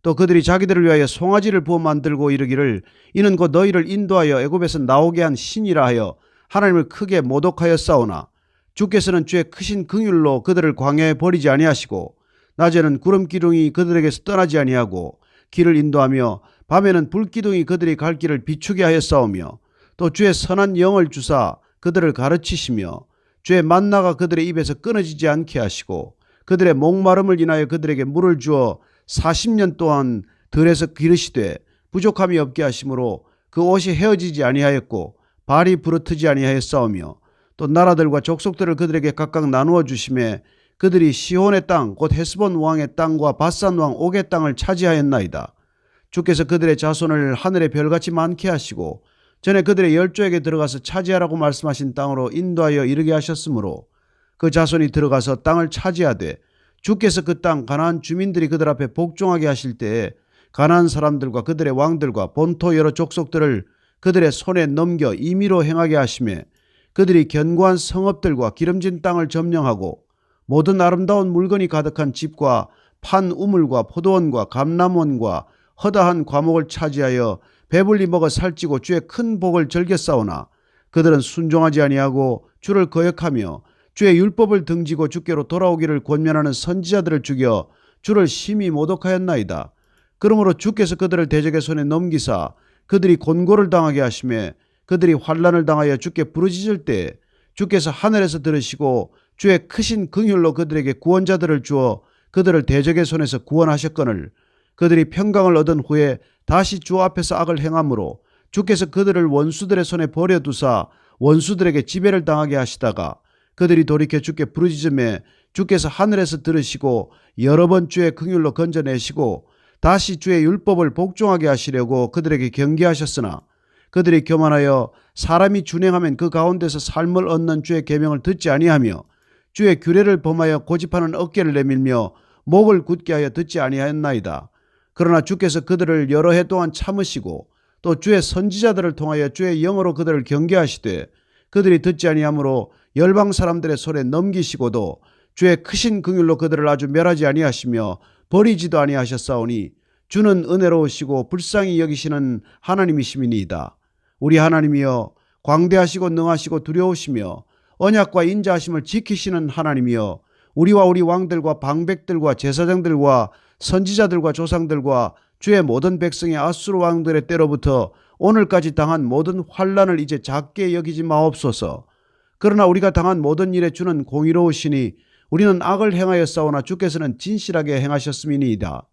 [SPEAKER 1] 또 그들이 자기들을 위하여 송아지를 부어 만들고 이르기를 이는 곧 너희를 인도하여 애굽에서 나오게 한 신이라 하여 하나님을 크게 모독하였사오나 주께서는 주의 크신 긍휼로 그들을 광야에 버리지 아니하시고 낮에는 구름기둥이 그들에게서 떠나지 아니하고 길을 인도하며 밤에는 불기둥이 그들이 갈 길을 비추게 하였사오며 또 주의 선한 영을 주사 그들을 가르치시며 주의 만나가 그들의 입에서 끊어지지 않게 하시고 그들의 목마름을 인하여 그들에게 물을 주어 40년 동안 들에서 기르시되 부족함이 없게 하심으로 그 옷이 헤어지지 아니하였고 발이 부르트지 아니하였사오며 또 나라들과 족속들을 그들에게 각각 나누어 주심에 그들이 시혼의 땅 곧 헤스본 왕의 땅과 바산 왕 옥의 땅을 차지하였나이다. 주께서 그들의 자손을 하늘의 별같이 많게 하시고 전에 그들의 열조에게 들어가서 차지하라고 말씀하신 땅으로 인도하여 이르게 하셨으므로 그 자손이 들어가서 땅을 차지하되 주께서 그 땅 가나안 주민들이 그들 앞에 복종하게 하실 때에 가나안 사람들과 그들의 왕들과 본토 여러 족속들을 그들의 손에 넘겨 임의로 행하게 하시매 그들이 견고한 성읍들과 기름진 땅을 점령하고 모든 아름다운 물건이 가득한 집과 판 우물과 포도원과 감람원과 허다한 과목을 차지하여 배불리 먹어 살찌고 주의 큰 복을 즐겼사오나 그들은 순종하지 아니하고 주를 거역하며 주의 율법을 등지고 주께로 돌아오기를 권면하는 선지자들을 죽여 주를 심히 모독하였나이다. 그러므로 주께서 그들을 대적의 손에 넘기사 그들이 곤고를 당하게 하시매 그들이 환난을 당하여 주께 부르짖을 때 주께서 하늘에서 들으시고 주의 크신 긍휼로 그들에게 구원자들을 주어 그들을 대적의 손에서 구원하셨거늘 그들이 평강을 얻은 후에 다시 주 앞에서 악을 행함으로 주께서 그들을 원수들의 손에 버려두사 원수들에게 지배를 당하게 하시다가 그들이 돌이켜 주께 부르짖음에 주께서 하늘에서 들으시고 여러 번 주의 긍휼로 건져내시고 다시 주의 율법을 복종하게 하시려고 그들에게 경계하셨으나 그들이 교만하여 사람이 준행하면 그 가운데서 삶을 얻는 주의 계명을 듣지 아니하며 주의 규례를 범하여 고집하는 어깨를 내밀며 목을 굳게 하여 듣지 아니하였나이다. 그러나 주께서 그들을 여러 해 동안 참으시고 또 주의 선지자들을 통하여 주의 영으로 그들을 경계하시되 그들이 듣지 아니하므로 열방 사람들의 손에 넘기시고도 주의 크신 긍휼로 그들을 아주 멸하지 아니하시며 버리지도 아니하셨사오니 주는 은혜로우시고 불쌍히 여기시는 하나님이시미니이다. 우리 하나님이여 광대하시고 능하시고 두려우시며 언약과 인자하심을 지키시는 하나님이여 우리와 우리 왕들과 방백들과 제사장들과 선지자들과 조상들과 주의 모든 백성의 아수르 왕들의 때로부터 오늘까지 당한 모든 환난을 이제 작게 여기지 마옵소서. 그러나 우리가 당한 모든 일에 주는 공의로우시니 우리는 악을 행하였사오나 주께서는 진실하게 행하셨음이니이다.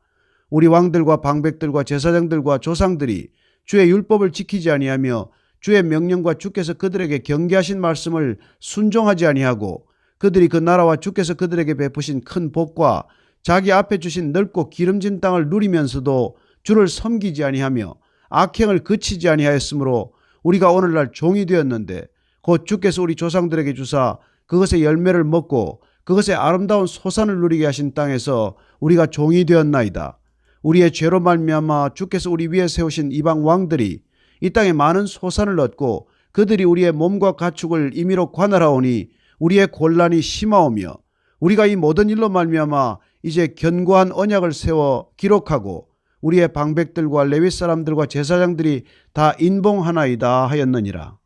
[SPEAKER 1] 우리 왕들과 방백들과 제사장들과 조상들이 주의 율법을 지키지 아니하며 주의 명령과 주께서 그들에게 경계하신 말씀을 순종하지 아니하고 그들이 그 나라와 주께서 그들에게 베푸신 큰 복과 자기 앞에 주신 넓고 기름진 땅을 누리면서도 주를 섬기지 아니하며 악행을 그치지 아니하였으므로 우리가 오늘날 종이 되었는데 곧 주께서 우리 조상들에게 주사 그것의 열매를 먹고 그것의 아름다운 소산을 누리게 하신 땅에서 우리가 종이 되었나이다. 우리의 죄로 말미암아 주께서 우리 위에 세우신 이방 왕들이 이 땅에 많은 소산을 얻고 그들이 우리의 몸과 가축을 임의로 관할하오니 우리의 곤란이 심하오며 우리가 이 모든 일로 말미암아 이제 견고한 언약을 세워 기록하고 우리의 방백들과 레위 사람들과 제사장들이 다 인봉하나이다 하였느니라.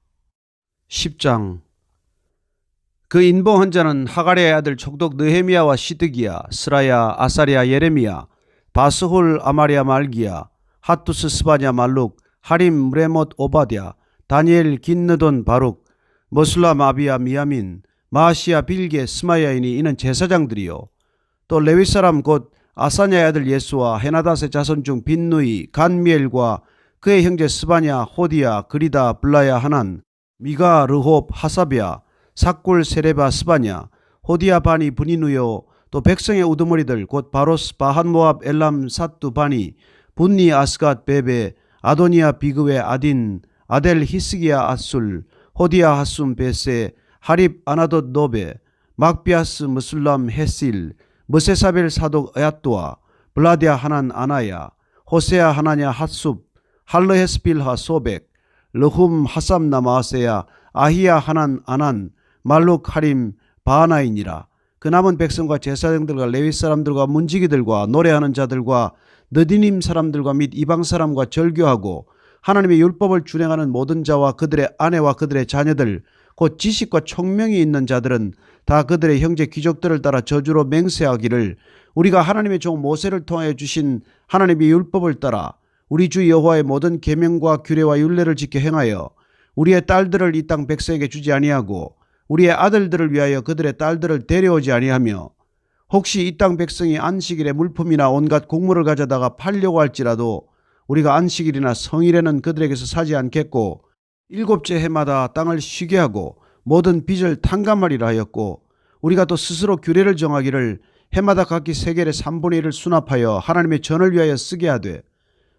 [SPEAKER 1] 10장. 그 인봉한 자는 하갈의 아들 촉독 느헤미야와 시드기야, 스라야, 아사랴, 예레미야, 바스홀, 아마리아, 말기야, 핫투스, 스바냐, 말룩, 하림, 레못, 오바댜, 다니엘, 긴느돈, 바룩, 머슬람, 아비야, 미야민, 마시야, 빌게, 스마야이니 이는 제사장들이요. 또 레위 사람 곧 아사냐의 아들 예수와 헤나닷의 자손 중 빈누이, 간미엘과 그의 형제 스바냐, 호디야, 그리다, 블라야, 하난, 미가, 르홉, 하사비야, 삭굴, 세레바, 스바냐, 호디아 바니 브니누요 또 백성의 우두머리들 곧 바로스 바한 모압 엘람 삿두 바니 분니 아스갓 베베 아도니아 비그웨 아딘 아델 히스기야 아술 호디아 하숨 베세 하립 아나돗 노베 막비아스 무슬람 헤실 머세사벨 사독 에앗도아 블라디아 하난 아나야 호세아 하나냐 핫숲 할르헤스빌하 소백 르훔 하삼 나마세야 아히야 하난 아난 말룩 하림 바하나이니라. 그 남은 백성과 제사장들과 레위 사람들과 문지기들과 노래하는 자들과 느디님 사람들과 및 이방 사람과 절교하고 하나님의 율법을 준행하는 모든 자와 그들의 아내와 그들의 자녀들 곧 지식과 총명이 있는 자들은 다 그들의 형제 귀족들을 따라 저주로 맹세하기를 우리가 하나님의 종 모세를 통하여 주신 하나님의 율법을 따라 우리 주 여호와의 모든 계명과 규례와 율례를 지켜 행하여 우리의 딸들을 이 땅 백성에게 주지 아니하고 우리의 아들들을 위하여 그들의 딸들을 데려오지 아니하며 혹시 이 땅 백성이 안식일에 물품이나 온갖 곡물을 가져다가 팔려고 할지라도 우리가 안식일이나 성일에는 그들에게서 사지 않겠고 일곱째 해마다 땅을 쉬게 하고 모든 빚을 탕감하리라 하였고 우리가 또 스스로 규례를 정하기를 해마다 각기 세겔의 3분의 1을 수납하여 하나님의 전을 위하여 쓰게 하되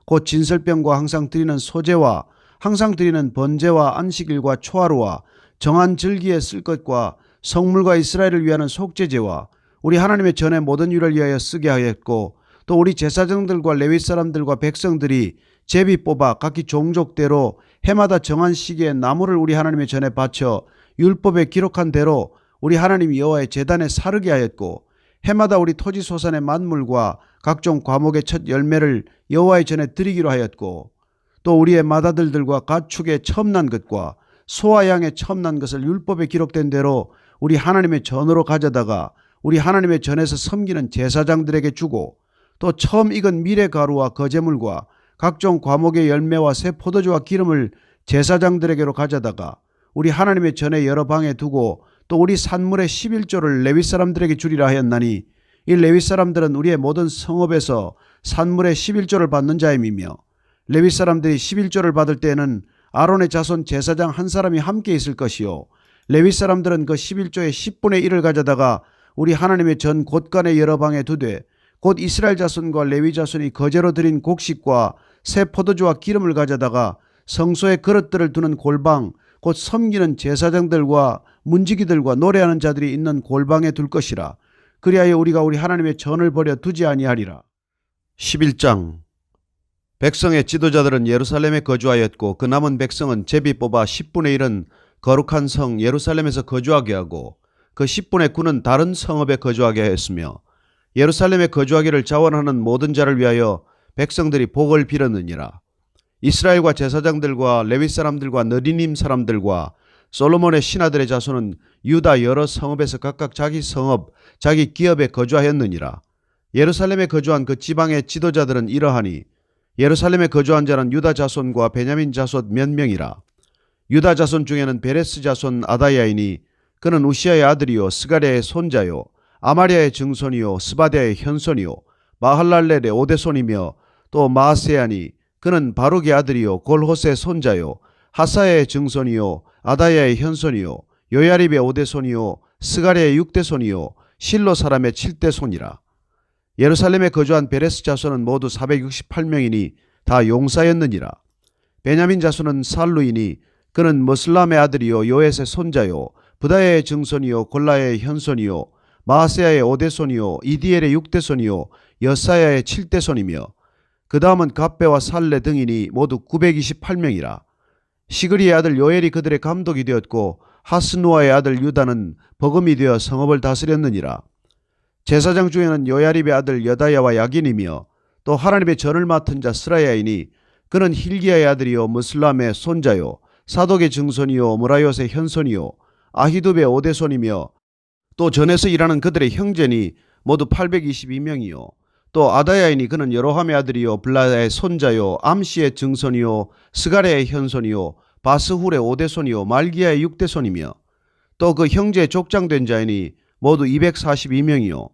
[SPEAKER 1] 곧 진설병과 항상 드리는 소제와 항상 드리는 번제와 안식일과 초하루와 정한 절기에 쓸 것과 성물과 이스라엘을 위하는 속죄제와 우리 하나님의 전의 모든 일을 위하여 쓰게 하였고 또 우리 제사장들과 레위 사람들과 백성들이 제비 뽑아 각기 종족대로 해마다 정한 시기에 나무를 우리 하나님의 전에 바쳐 율법에 기록한 대로 우리 하나님 여호와의 제단에 사르게 하였고 해마다 우리 토지 소산의 만물과 각종 과목의 첫 열매를 여호와의 전에 드리기로 하였고 또 우리의 맏아들들과 가축의 처음 난 것과 소와 양의 처음 난 것을 율법에 기록된 대로 우리 하나님의 전으로 가져다가 우리 하나님의 전에서 섬기는 제사장들에게 주고 또 처음 익은 미래 가루와 거제물과 각종 과목의 열매와 새 포도주와 기름을 제사장들에게로 가져다가 우리 하나님의 전에 여러 방에 두고 또 우리 산물의 11조를 레위 사람들에게 주리라 하였나니 이 레위 사람들은 우리의 모든 성읍에서 산물의 11조를 받는 자임이며 레위 사람들이 11조를 받을 때에는 아론의 자손 제사장 한 사람이 함께 있을 것이요 레위 사람들은 그 11조의 10분의 1을 가져다가 우리 하나님의 전 곳간의 여러 방에 두되 곧 이스라엘 자손과 레위 자손이 거제로 드린 곡식과 새 포도주와 기름을 가져다가 성소의 그릇들을 두는 골방 곧 섬기는 제사장들과 문지기들과 노래하는 자들이 있는 골방에 둘 것이라. 그리하여 우리가 우리 하나님의 전을 버려 두지 아니하리라. 11장 백성의 지도자들은 예루살렘에 거주하였고 그 남은 백성은 제비 뽑아 10분의 1은 거룩한 성 예루살렘에서 거주하게 하고 그 10분의 9는 다른 성읍에 거주하게 하였으며 예루살렘에 거주하기를 자원하는 모든 자를 위하여 백성들이 복을 빌었느니라. 이스라엘과 제사장들과 레위 사람들과 느디님 사람들과 솔로몬의 신하들의 자손은 유다 여러 성읍에서 각각 자기 성읍 자기 기업에 거주하였느니라. 예루살렘에 거주한 그 지방의 지도자들은 이러하니 예루살렘에 거주한 자는 유다 자손과 베냐민 자손 몇 명이라. 유다 자손 중에는 베레스 자손 아다야이니 그는 우시아의 아들이요 스가랴의 손자요 아마리아의 증손이요 스바디아의 현손이요 마할랄렐의 오대손이며 또 마아세아니 그는 바룩의 아들이요 골호스의 손자요 하사야의 증손이요 아다야의 현손이요 요야립의 오대손이요 스가랴의 육대손이요 실로 사람의 칠대손이라. 예루살렘에 거주한 베레스 자손은 모두 468명이니 다 용사였느니라. 베냐민 자손은 살루이니 그는 머슬람의 아들이요 요엣의 손자요 부다야의 증손이요 골라야의 현손이요 마아세야의 오대손이요 이디엘의 육대손이요 여사야의 칠대손이며 그 다음은 갑배와 살레 등이니 모두 928명이라. 시그리의 아들 요엘이 그들의 감독이 되었고 하스누아의 아들 유다는 버금이 되어 성읍을 다스렸느니라. 제사장 중에는 요야립의 아들 여다야와 야긴이며 또 하나님의 전을 맡은 자 스라야이니 그는 힐기야의 아들이요 무슬람의 손자요 사독의 증손이요 무라요스의 현손이요 아히둡의 오대손이며 또 전에서 일하는 그들의 형제니 모두 822명이요 또 아다야이니 그는 여로함의 아들이요 블라야의 손자요 암시의 증손이요 스가랴의 현손이요 바스훌의 오대손이요 말기야의 육대손이며 또 그 형제의 족장된 자이니 모두 242명이요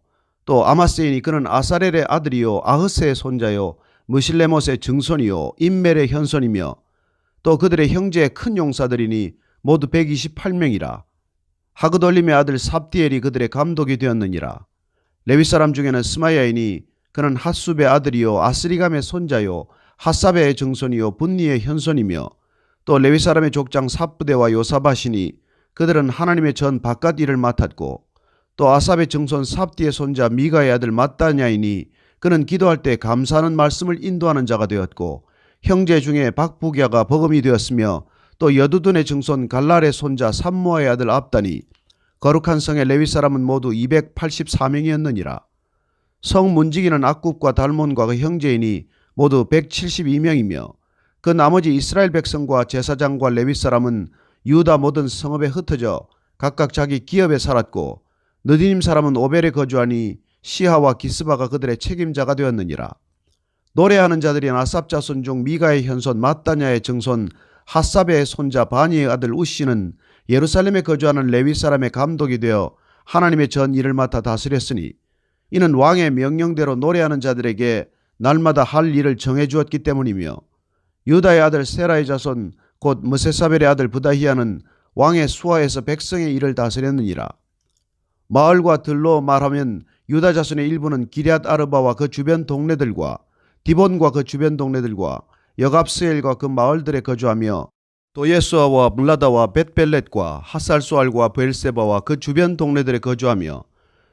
[SPEAKER 1] 또 아마세이니 그는 아사렐의 아들이요 아흐스의 손자요 무실레못의 증손이요 임멜의 현손이며 또 그들의 형제의 큰 용사들이니 모두 128명이라. 하그돌림의 아들 삽디엘이 그들의 감독이 되었느니라. 레위 사람 중에는 스마야이니 그는 핫숲의 아들이요 아스리감의 손자요 핫삽의 증손이요 분니의 현손이며 또 레위 사람의 족장 삽부대와 요사바시니 그들은 하나님의 전 바깥 일을 맡았고 또 아삽의 증손 삽디의 손자 미가의 아들 mattan야이니 그는 기도할 때 감사하는 말씀을 인도하는 자가 되었고 형제 중에 박부기야가 버금이 되었으며 또 여두둔의 증손 갈랄의 손자 삼모아의 아들 압단이 거룩한 성의 레위 사람은 모두 284명이었느니라. 성 문지기는 악굽과 달몬과 그 형제이니 모두 172명이며 그 나머지 이스라엘 백성과 제사장과 레위 사람은 유다 모든 성읍에 흩어져 각각 자기 기업에 살았고 느디님 사람은 오벨에 거주하니 시하와 기스바가 그들의 책임자가 되었느니라. 노래하는 자들이 아삽 자손 중 미가의 현손 mattan야의 증손 핫삽의 손자 바니의 아들 우시는 예루살렘에 거주하는 레위 사람의 감독이 되어 하나님의 전 일을 맡아 다스렸으니 이는 왕의 명령대로 노래하는 자들에게 날마다 할 일을 정해주었기 때문이며 유다의 아들 세라의 자손 곧 무세사벨의 아들 부다히야는 왕의 수하에서 백성의 일을 다스렸느니라. 마을과 들로 말하면 유다 자손의 일부는 기럇 아르바와 그 주변 동네들과 디본과 그 주변 동네들과 여갑스엘과 그 마을들에 거주하며 또 예수아와 물라다와 벳벨렛과 하살수알과 브엘세바와 그 주변 동네들에 거주하며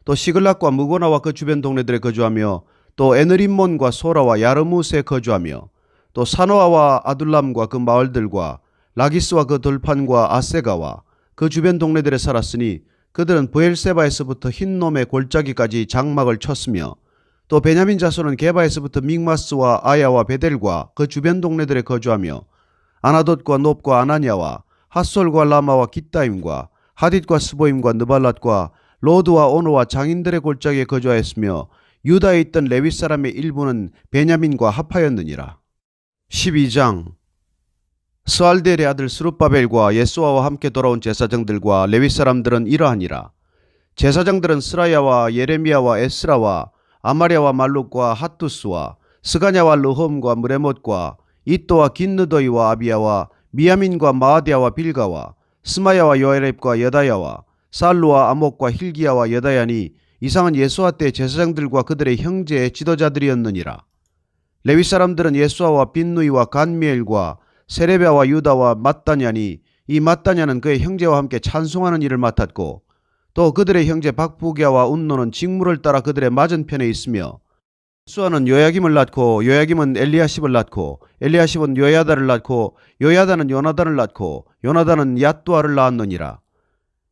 [SPEAKER 1] 또 시글락과 무고나와 그 주변 동네들에 거주하며 또 에느림몬과 소라와 야르무스에 거주하며 또 사노아와 아둘람과 그 마을들과 라기스와 그 돌판과 아세가와 그 주변 동네들에 살았으니 그들은 브엘세바에서부터 흰놈의 골짜기까지 장막을 쳤으며 또 베냐민 자손은 게바에서부터 믹마스와 아야와 베델과 그 주변 동네들에 거주하며 아나돗과 놉과 아나냐와 핫솔과 라마와 깃다임과 하딧과 스보임과 느발랏과 로드와 오노와 장인들의 골짜기에 거주하였으며 유다에 있던 레위 사람의 일부는 베냐민과 합하였느니라. 12장 스알델의 아들 스룹바벨과 예수아와 함께 돌아온 제사장들과 레위 사람들은 이러하니라. 제사장들은 스라야와 예레미야와 에스라와 아마랴와 말룩과 핫두스와 스가냐와 르홈과 무레못과 이또와 긴느더이와 아비야와 미야민과 마아디아와 빌가와 스마야와 요에렙과 여다야와 살루와 아목과 힐기야와 여다야니 이상은 예수아 때 제사장들과 그들의 형제의 지도자들이었느니라. 레위 사람들은 예수아와 빈누이와 간미엘과 세레베와 유다와 mattan야니 이 mattan야는 그의 형제와 함께 찬송하는 일을 맡았고 또 그들의 형제 박부기야와 운노는 직무를 따라 그들의 맞은편에 있으며 예수아는 요야김을 낳고 요야김은 엘리야십을 낳고 엘리야십은 요야다를 낳고 요야다는 요나단을 낳고 요나단은 얏두아를 낳았느니라.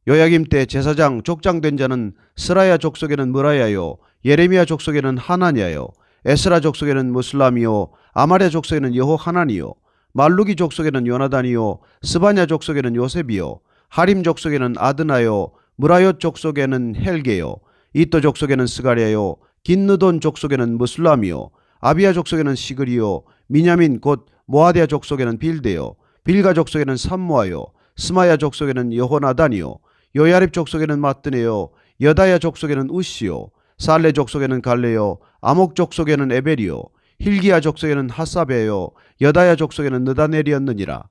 [SPEAKER 1] 요야김 때 제사장 족장된 자는 스라야 족속에는 무라야요 예레미야 족속에는 하나냐요 에스라 족속에는 무슬람이요 아마랴 족속에는 여호하나니요 말루기 족속에는 요나단이요 스바냐 족속에는 요셉이요 하림 족속에는 아드나요 무라요 족속에는 헬게요 이또 족속에는 스가랴요 긴느돈 족속에는 무슬람이요 아비야 족속에는 시그리요 미냐민 곧 모아디아 족속에는 빌데요 빌가 족속에는 삼모아요 스마야 족속에는 여호나단이요 요야립 족속에는 마뜨네요 여다야 족속에는 우시요 살레 족속에는 갈레요 아목 족속에는 에벨이요 힐기야 족속에는 하사베요 여다야 족속에는 느다넬이었느니라.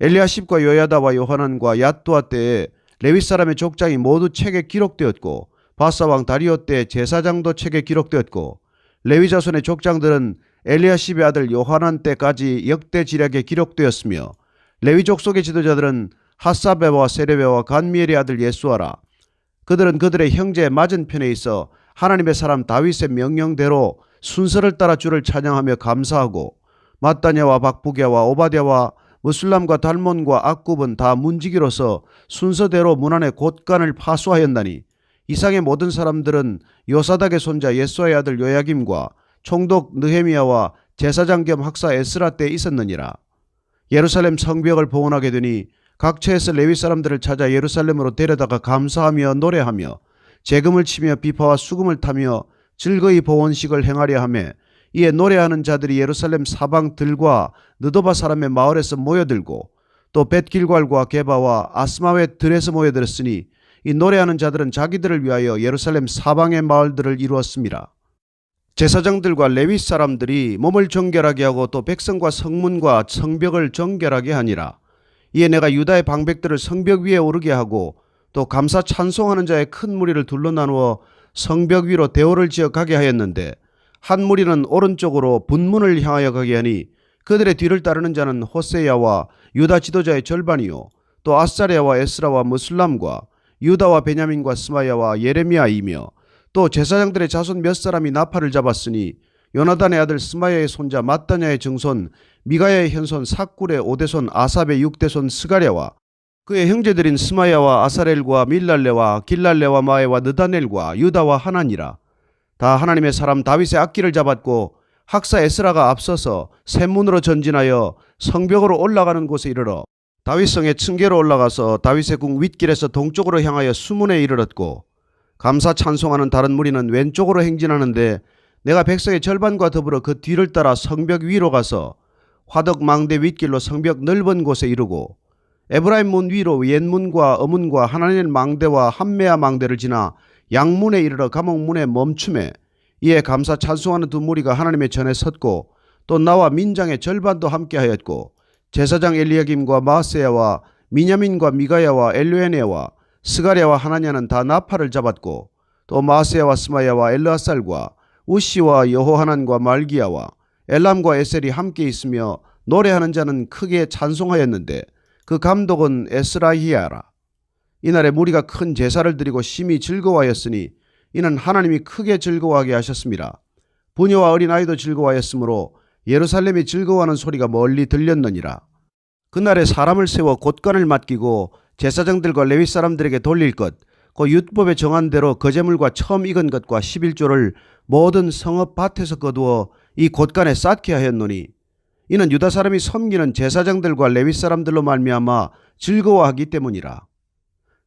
[SPEAKER 1] 엘리야십과 요야다와 요하난과 얏두아 때에 레위 사람의 족장이 모두 책에 기록되었고 바사왕 다리오 때 제사장도 책에 기록되었고 레위 자손의 족장들은 엘리야십의 아들 요하난 때까지 역대 지략에 기록되었으며 레위 족속의 지도자들은 핫사베와 세레베와 간미엘의 아들 예수아라. 그들은 그들의 형제의 맞은편에 있어 하나님의 사람 다윗의 명령대로 순서를 따라 주를 찬양하며 감사하고 mattan야와 박부기야와 오바댜와 무술람과 달몬과 악굽은 다 문지기로서 순서대로 문안의 곳간을 파수하였나니 이상의 모든 사람들은 요사닥의 손자 예수아의 아들 요야김과 총독 느헤미야와 제사장 겸 학사 에스라 때 있었느니라. 예루살렘 성벽을 봉헌하게 되니 각처에서 레위 사람들을 찾아 예루살렘으로 데려다가 감사하며 노래하며 재금을 치며 비파와 수금을 타며 즐거이 봉헌식을 행하려 하며 이에 노래하는 자들이 예루살렘 사방들과 느도바 사람의 마을에서 모여들고 또 벳길괄과 게바와 아스마웻 들에서 모여들었으니 이 노래하는 자들은 자기들을 위하여 예루살렘 사방의 마을들을 이루었습니다. 제사장들과 레위 사람들이 몸을 정결하게 하고 또 백성과 성문과 성벽을 정결하게 하니라. 이에 내가 유다의 방백들을 성벽 위에 오르게 하고 또 감사 찬송하는 자의 큰 무리를 둘러 나누어 성벽 위로 대오를 지어 가게 하였는데 한 무리는 오른쪽으로 분문을 향하여 가게 하니 그들의 뒤를 따르는 자는 호세야와 유다 지도자의 절반이요 또 아사랴와 에스라와 무슬람과 유다와 베냐민과 스마야와 예레미야이며 또 제사장들의 자손 몇 사람이 나팔을 잡았으니 요나단의 아들 스마야의 손자 마따냐의 증손 미가야의 현손 삭굴의 5대손 아삽의 6대손 스가랴와 그의 형제들인 스마야와 아사렐과 밀랄레와 길랄레와 마에와 느다넬과 유다와 하나니라. 다 하나님의 사람 다윗의 악기를 잡았고 학사 에스라가 앞서서 샘문으로 전진하여 성벽으로 올라가는 곳에 이르러 다윗성의 층계로 올라가서 다윗의 궁 윗길에서 동쪽으로 향하여 수문에 이르렀고 감사 찬송하는 다른 무리는 왼쪽으로 행진하는데 내가 백성의 절반과 더불어 그 뒤를 따라 성벽 위로 가서 화덕 망대 윗길로 성벽 넓은 곳에 이르고 에브라임 문 위로 옛문과 어문과 하나넬 망대와 함메아 망대를 지나 양문에 이르러 감옥문에 멈춤에 이에 감사 찬송하는 두 무리가 하나님의 전에 섰고 또 나와 민장의 절반도 함께하였고 제사장 엘리야김과 마세야와 미냐민과 미가야와 엘르에네와 스가랴와 하나냐는 다 나팔을 잡았고 또 마세야와 스마야와 엘르아살과 우시와 여호하난과 말기야와 엘람과 에셀이 함께 있으며 노래하는 자는 크게 찬송하였는데 그 감독은 에스라히야라. 이날에 무리가 큰 제사를 드리고 심히 즐거워하였으니 이는 하나님이 크게 즐거워하게 하셨습니다. 부녀와 어린아이도 즐거워하였으므로 예루살렘이 즐거워하는 소리가 멀리 들렸느니라. 그날에 사람을 세워 곳간을 맡기고 제사장들과 레위 사람들에게 돌릴 것, 그 율법에 정한 대로 거제물과 처음 익은 것과 11조를 모든 성읍 밭에서 거두어 이 곳간에 쌓게 하였노니 이는 유다 사람이 섬기는 제사장들과 레위 사람들로 말미암아 즐거워하기 때문이라.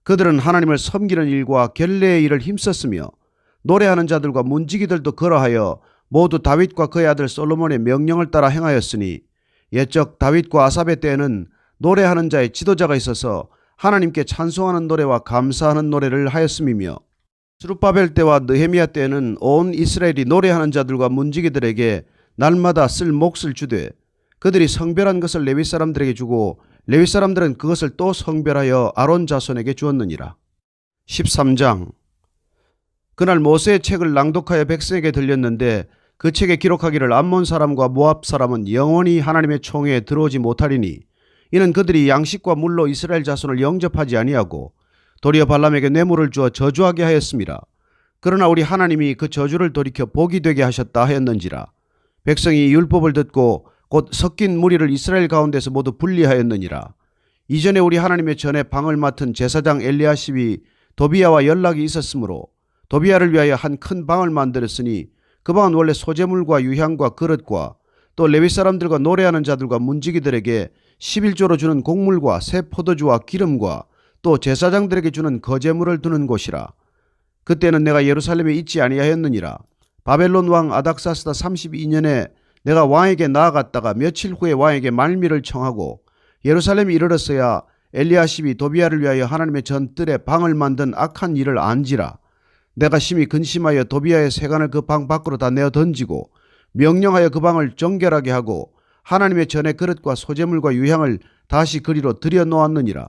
[SPEAKER 1] 그들은 하나님을 섬기는 일과 결례의 일을 힘썼으며 노래하는 자들과 문지기들도 걸어하여 모두 다윗과 그의 아들 솔로몬의 명령을 따라 행하였으니 옛적 다윗과 아삽의 때에는 노래하는 자의 지도자가 있어서 하나님께 찬송하는 노래와 감사하는 노래를 하였음이며 스룹바벨 때와 느헤미야 때에는 온 이스라엘이 노래하는 자들과 문지기들에게 날마다 쓸 몫을 주되 그들이 성별한 것을 레위 사람들에게 주고 레위 사람들은 그것을 또 성별하여 아론 자손에게 주었느니라. 13장. 그날 모세의 책을 낭독하여 백성에게 들렸는데 그 책에 기록하기를 암몬 사람과 모압 사람은 영원히 하나님의 총회에 들어오지 못하리니 이는 그들이 양식과 물로 이스라엘 자손을 영접하지 아니하고 도리어 발람에게 뇌물을 주어 저주하게 하였습니다. 그러나 우리 하나님이 그 저주를 돌이켜 복이 되게 하셨다 하였는지라. 백성이 율법을 듣고 곧 섞인 무리를 이스라엘 가운데서 모두 분리하였느니라. 이전에 우리 하나님의 전에 방을 맡은 제사장 엘리야십이 도비야와 연락이 있었으므로 도비야를 위하여 한 큰 방을 만들었으니 그 방은 원래 소재물과 유향과 그릇과 또 레위 사람들과 노래하는 자들과 문지기들에게 11조로 주는 곡물과 새 포도주와 기름과 또 제사장들에게 주는 거제물을 두는 곳이라. 그때는 내가 예루살렘에 있지 아니하였느니라. 바벨론 왕 아닥사스다 32년에 내가 왕에게 나아갔다가 며칠 후에 왕에게 말미를 청하고 예루살렘에 이르렀어야 엘리야십이 도비야를 위하여 하나님의 전뜰에 방을 만든 악한 일을 안지라. 내가 심히 근심하여 도비야의 세간을 그 방 밖으로 다 내어 던지고 명령하여 그 방을 정결하게 하고 하나님의 전의 그릇과 소재물과 유향을 다시 그리로 들여 놓았느니라.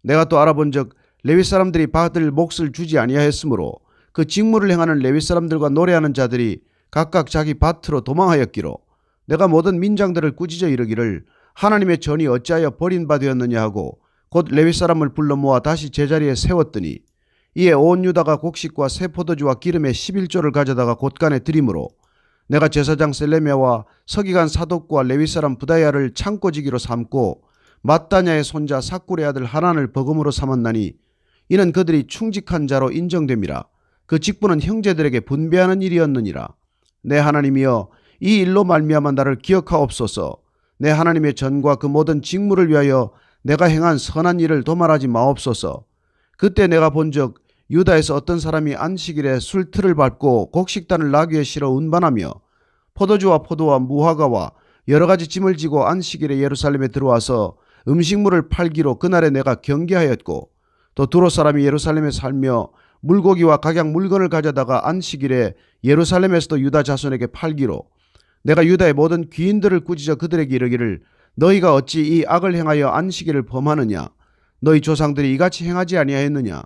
[SPEAKER 1] 내가 또 알아본즉 레위 사람들이 받을 몫을 주지 아니하였으므로 그 직무를 행하는 레위 사람들과 노래하는 자들이 각각 자기 밭으로 도망하였기로 내가 모든 민장들을 꾸짖어 이르기를 하나님의 전이 어찌하여 버림바 되었느냐 하고 곧 레위 사람을 불러 모아 다시 제자리에 세웠더니 이에 온 유다가 곡식과 새 포도주와 기름의 11조를 가져다가 곳간에 드림으로 내가 제사장 셀레미야와 서기관 사독과 레위 사람 부다야를 창고지기로 삼고 마따냐의 손자 삭굴의 아들 하난을 버금으로 삼았나니 이는 그들이 충직한 자로 인정됨이라. 그 직분은 형제들에게 분배하는 일이었느니라. 내 하나님이여 이 일로 말미암아 나를 기억하옵소서. 내 하나님의 전과 그 모든 직무를 위하여 내가 행한 선한 일을 도말하지 마옵소서. 그때 내가 본즉 유다에서 어떤 사람이 안식일에 술틀을 밟고 곡식단을 나귀에 실어 운반하며 포도주와 포도와 무화과와 여러 가지 짐을 지고 안식일에 예루살렘에 들어와서 음식물을 팔기로 그날에 내가 경계하였고 또 두로 사람이 예루살렘에 살며 물고기와 각양 물건을 가져다가 안식일에 예루살렘에서도 유다 자손에게 팔기로 내가 유다의 모든 귀인들을 꾸짖어 그들에게 이르기를 너희가 어찌 이 악을 행하여 안식일을 범하느냐. 너희 조상들이 이같이 행하지 아니하였느냐?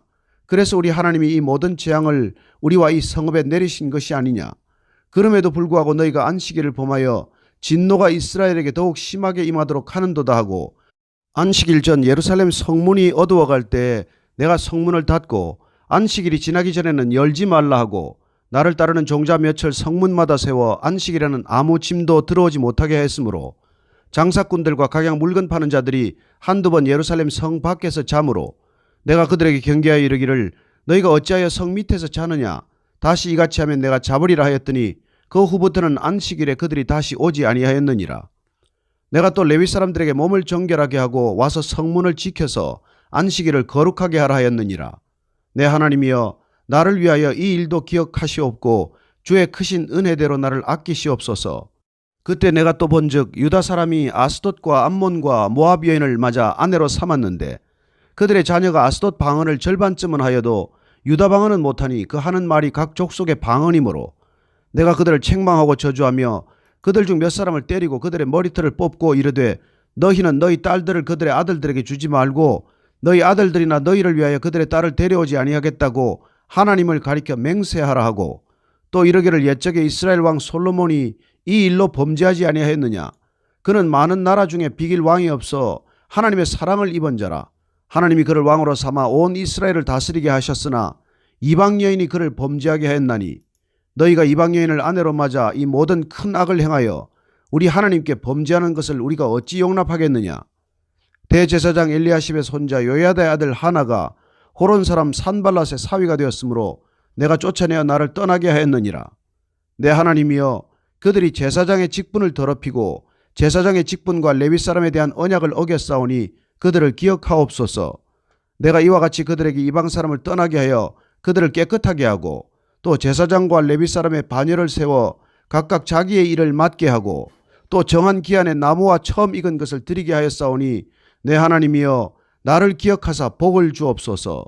[SPEAKER 1] 그래서 우리 하나님이 이 모든 재앙을 우리와 이 성읍에 내리신 것이 아니냐? 그럼에도 불구하고 너희가 안식일을 범하여 진노가 이스라엘에게 더욱 심하게 임하도록 하는도다 하고, 안식일 전 예루살렘 성문이 어두워갈 때 내가 성문을 닫고 안식일이 지나기 전에는 열지 말라 하고, 나를 따르는 종자 몇을 성문마다 세워 안식일에는 아무 짐도 들어오지 못하게 했으므로 장사꾼들과 각양 물건 파는 자들이 한두 번 예루살렘 성 밖에서 자므로 내가 그들에게 경계하여 이르기를 너희가 어찌하여 성 밑에서 자느냐? 다시 이같이 하면 내가 잡으리라 하였더니 그 후부터는 안식일에 그들이 다시 오지 아니하였느니라. 내가 또 레위 사람들에게 몸을 정결하게 하고 와서 성문을 지켜서 안식일을 거룩하게 하라 하였느니라. 내 하나님이여, 나를 위하여 이 일도 기억하시옵고 주의 크신 은혜대로 나를 아끼시옵소서. 그때 내가 또 본즉 유다 사람이 아스돗과 암몬과 모압 여인을 맞아 아내로 삼았는데 그들의 자녀가 아스돗 방언을 절반쯤은 하여도 유다 방언은 못하니 그 하는 말이 각 족속의 방언이므로 내가 그들을 책망하고 저주하며 그들 중 몇 사람을 때리고 그들의 머리털을 뽑고 이르되 너희는 너희 딸들을 그들의 아들들에게 주지 말고 너희 아들들이나 너희를 위하여 그들의 딸을 데려오지 아니하겠다고 하나님을 가리켜 맹세하라 하고, 또 이르기를 옛적에 이스라엘 왕 솔로몬이 이 일로 범죄하지 아니하였느냐? 그는 많은 나라 중에 비길 왕이 없어 하나님의 사랑을 입은 자라. 하나님이 그를 왕으로 삼아 온 이스라엘을 다스리게 하셨으나 이방 여인이 그를 범죄하게 하였나니 너희가 이방 여인을 아내로 맞아 이 모든 큰 악을 행하여 우리 하나님께 범죄하는 것을 우리가 어찌 용납하겠느냐? 대제사장 엘리야십의 손자 요야다의 아들 하나가 호론 사람 산발랏의 사위가 되었으므로 내가 쫓아내어 나를 떠나게 하였느니라. 내 하나님이여, 그들이 제사장의 직분을 더럽히고 제사장의 직분과 레위 사람에 대한 언약을 어겼사오니 그들을 기억하옵소서. 내가 이와 같이 그들에게 이방 사람을 떠나게 하여 그들을 깨끗하게 하고 또 제사장과 레위 사람의 반열을 세워 각각 자기의 일을 맡게 하고 또 정한 기한에 나무와 처음 익은 것을 드리게 하였사오니 내 하나님이여, 나를 기억하사 복을 주옵소서.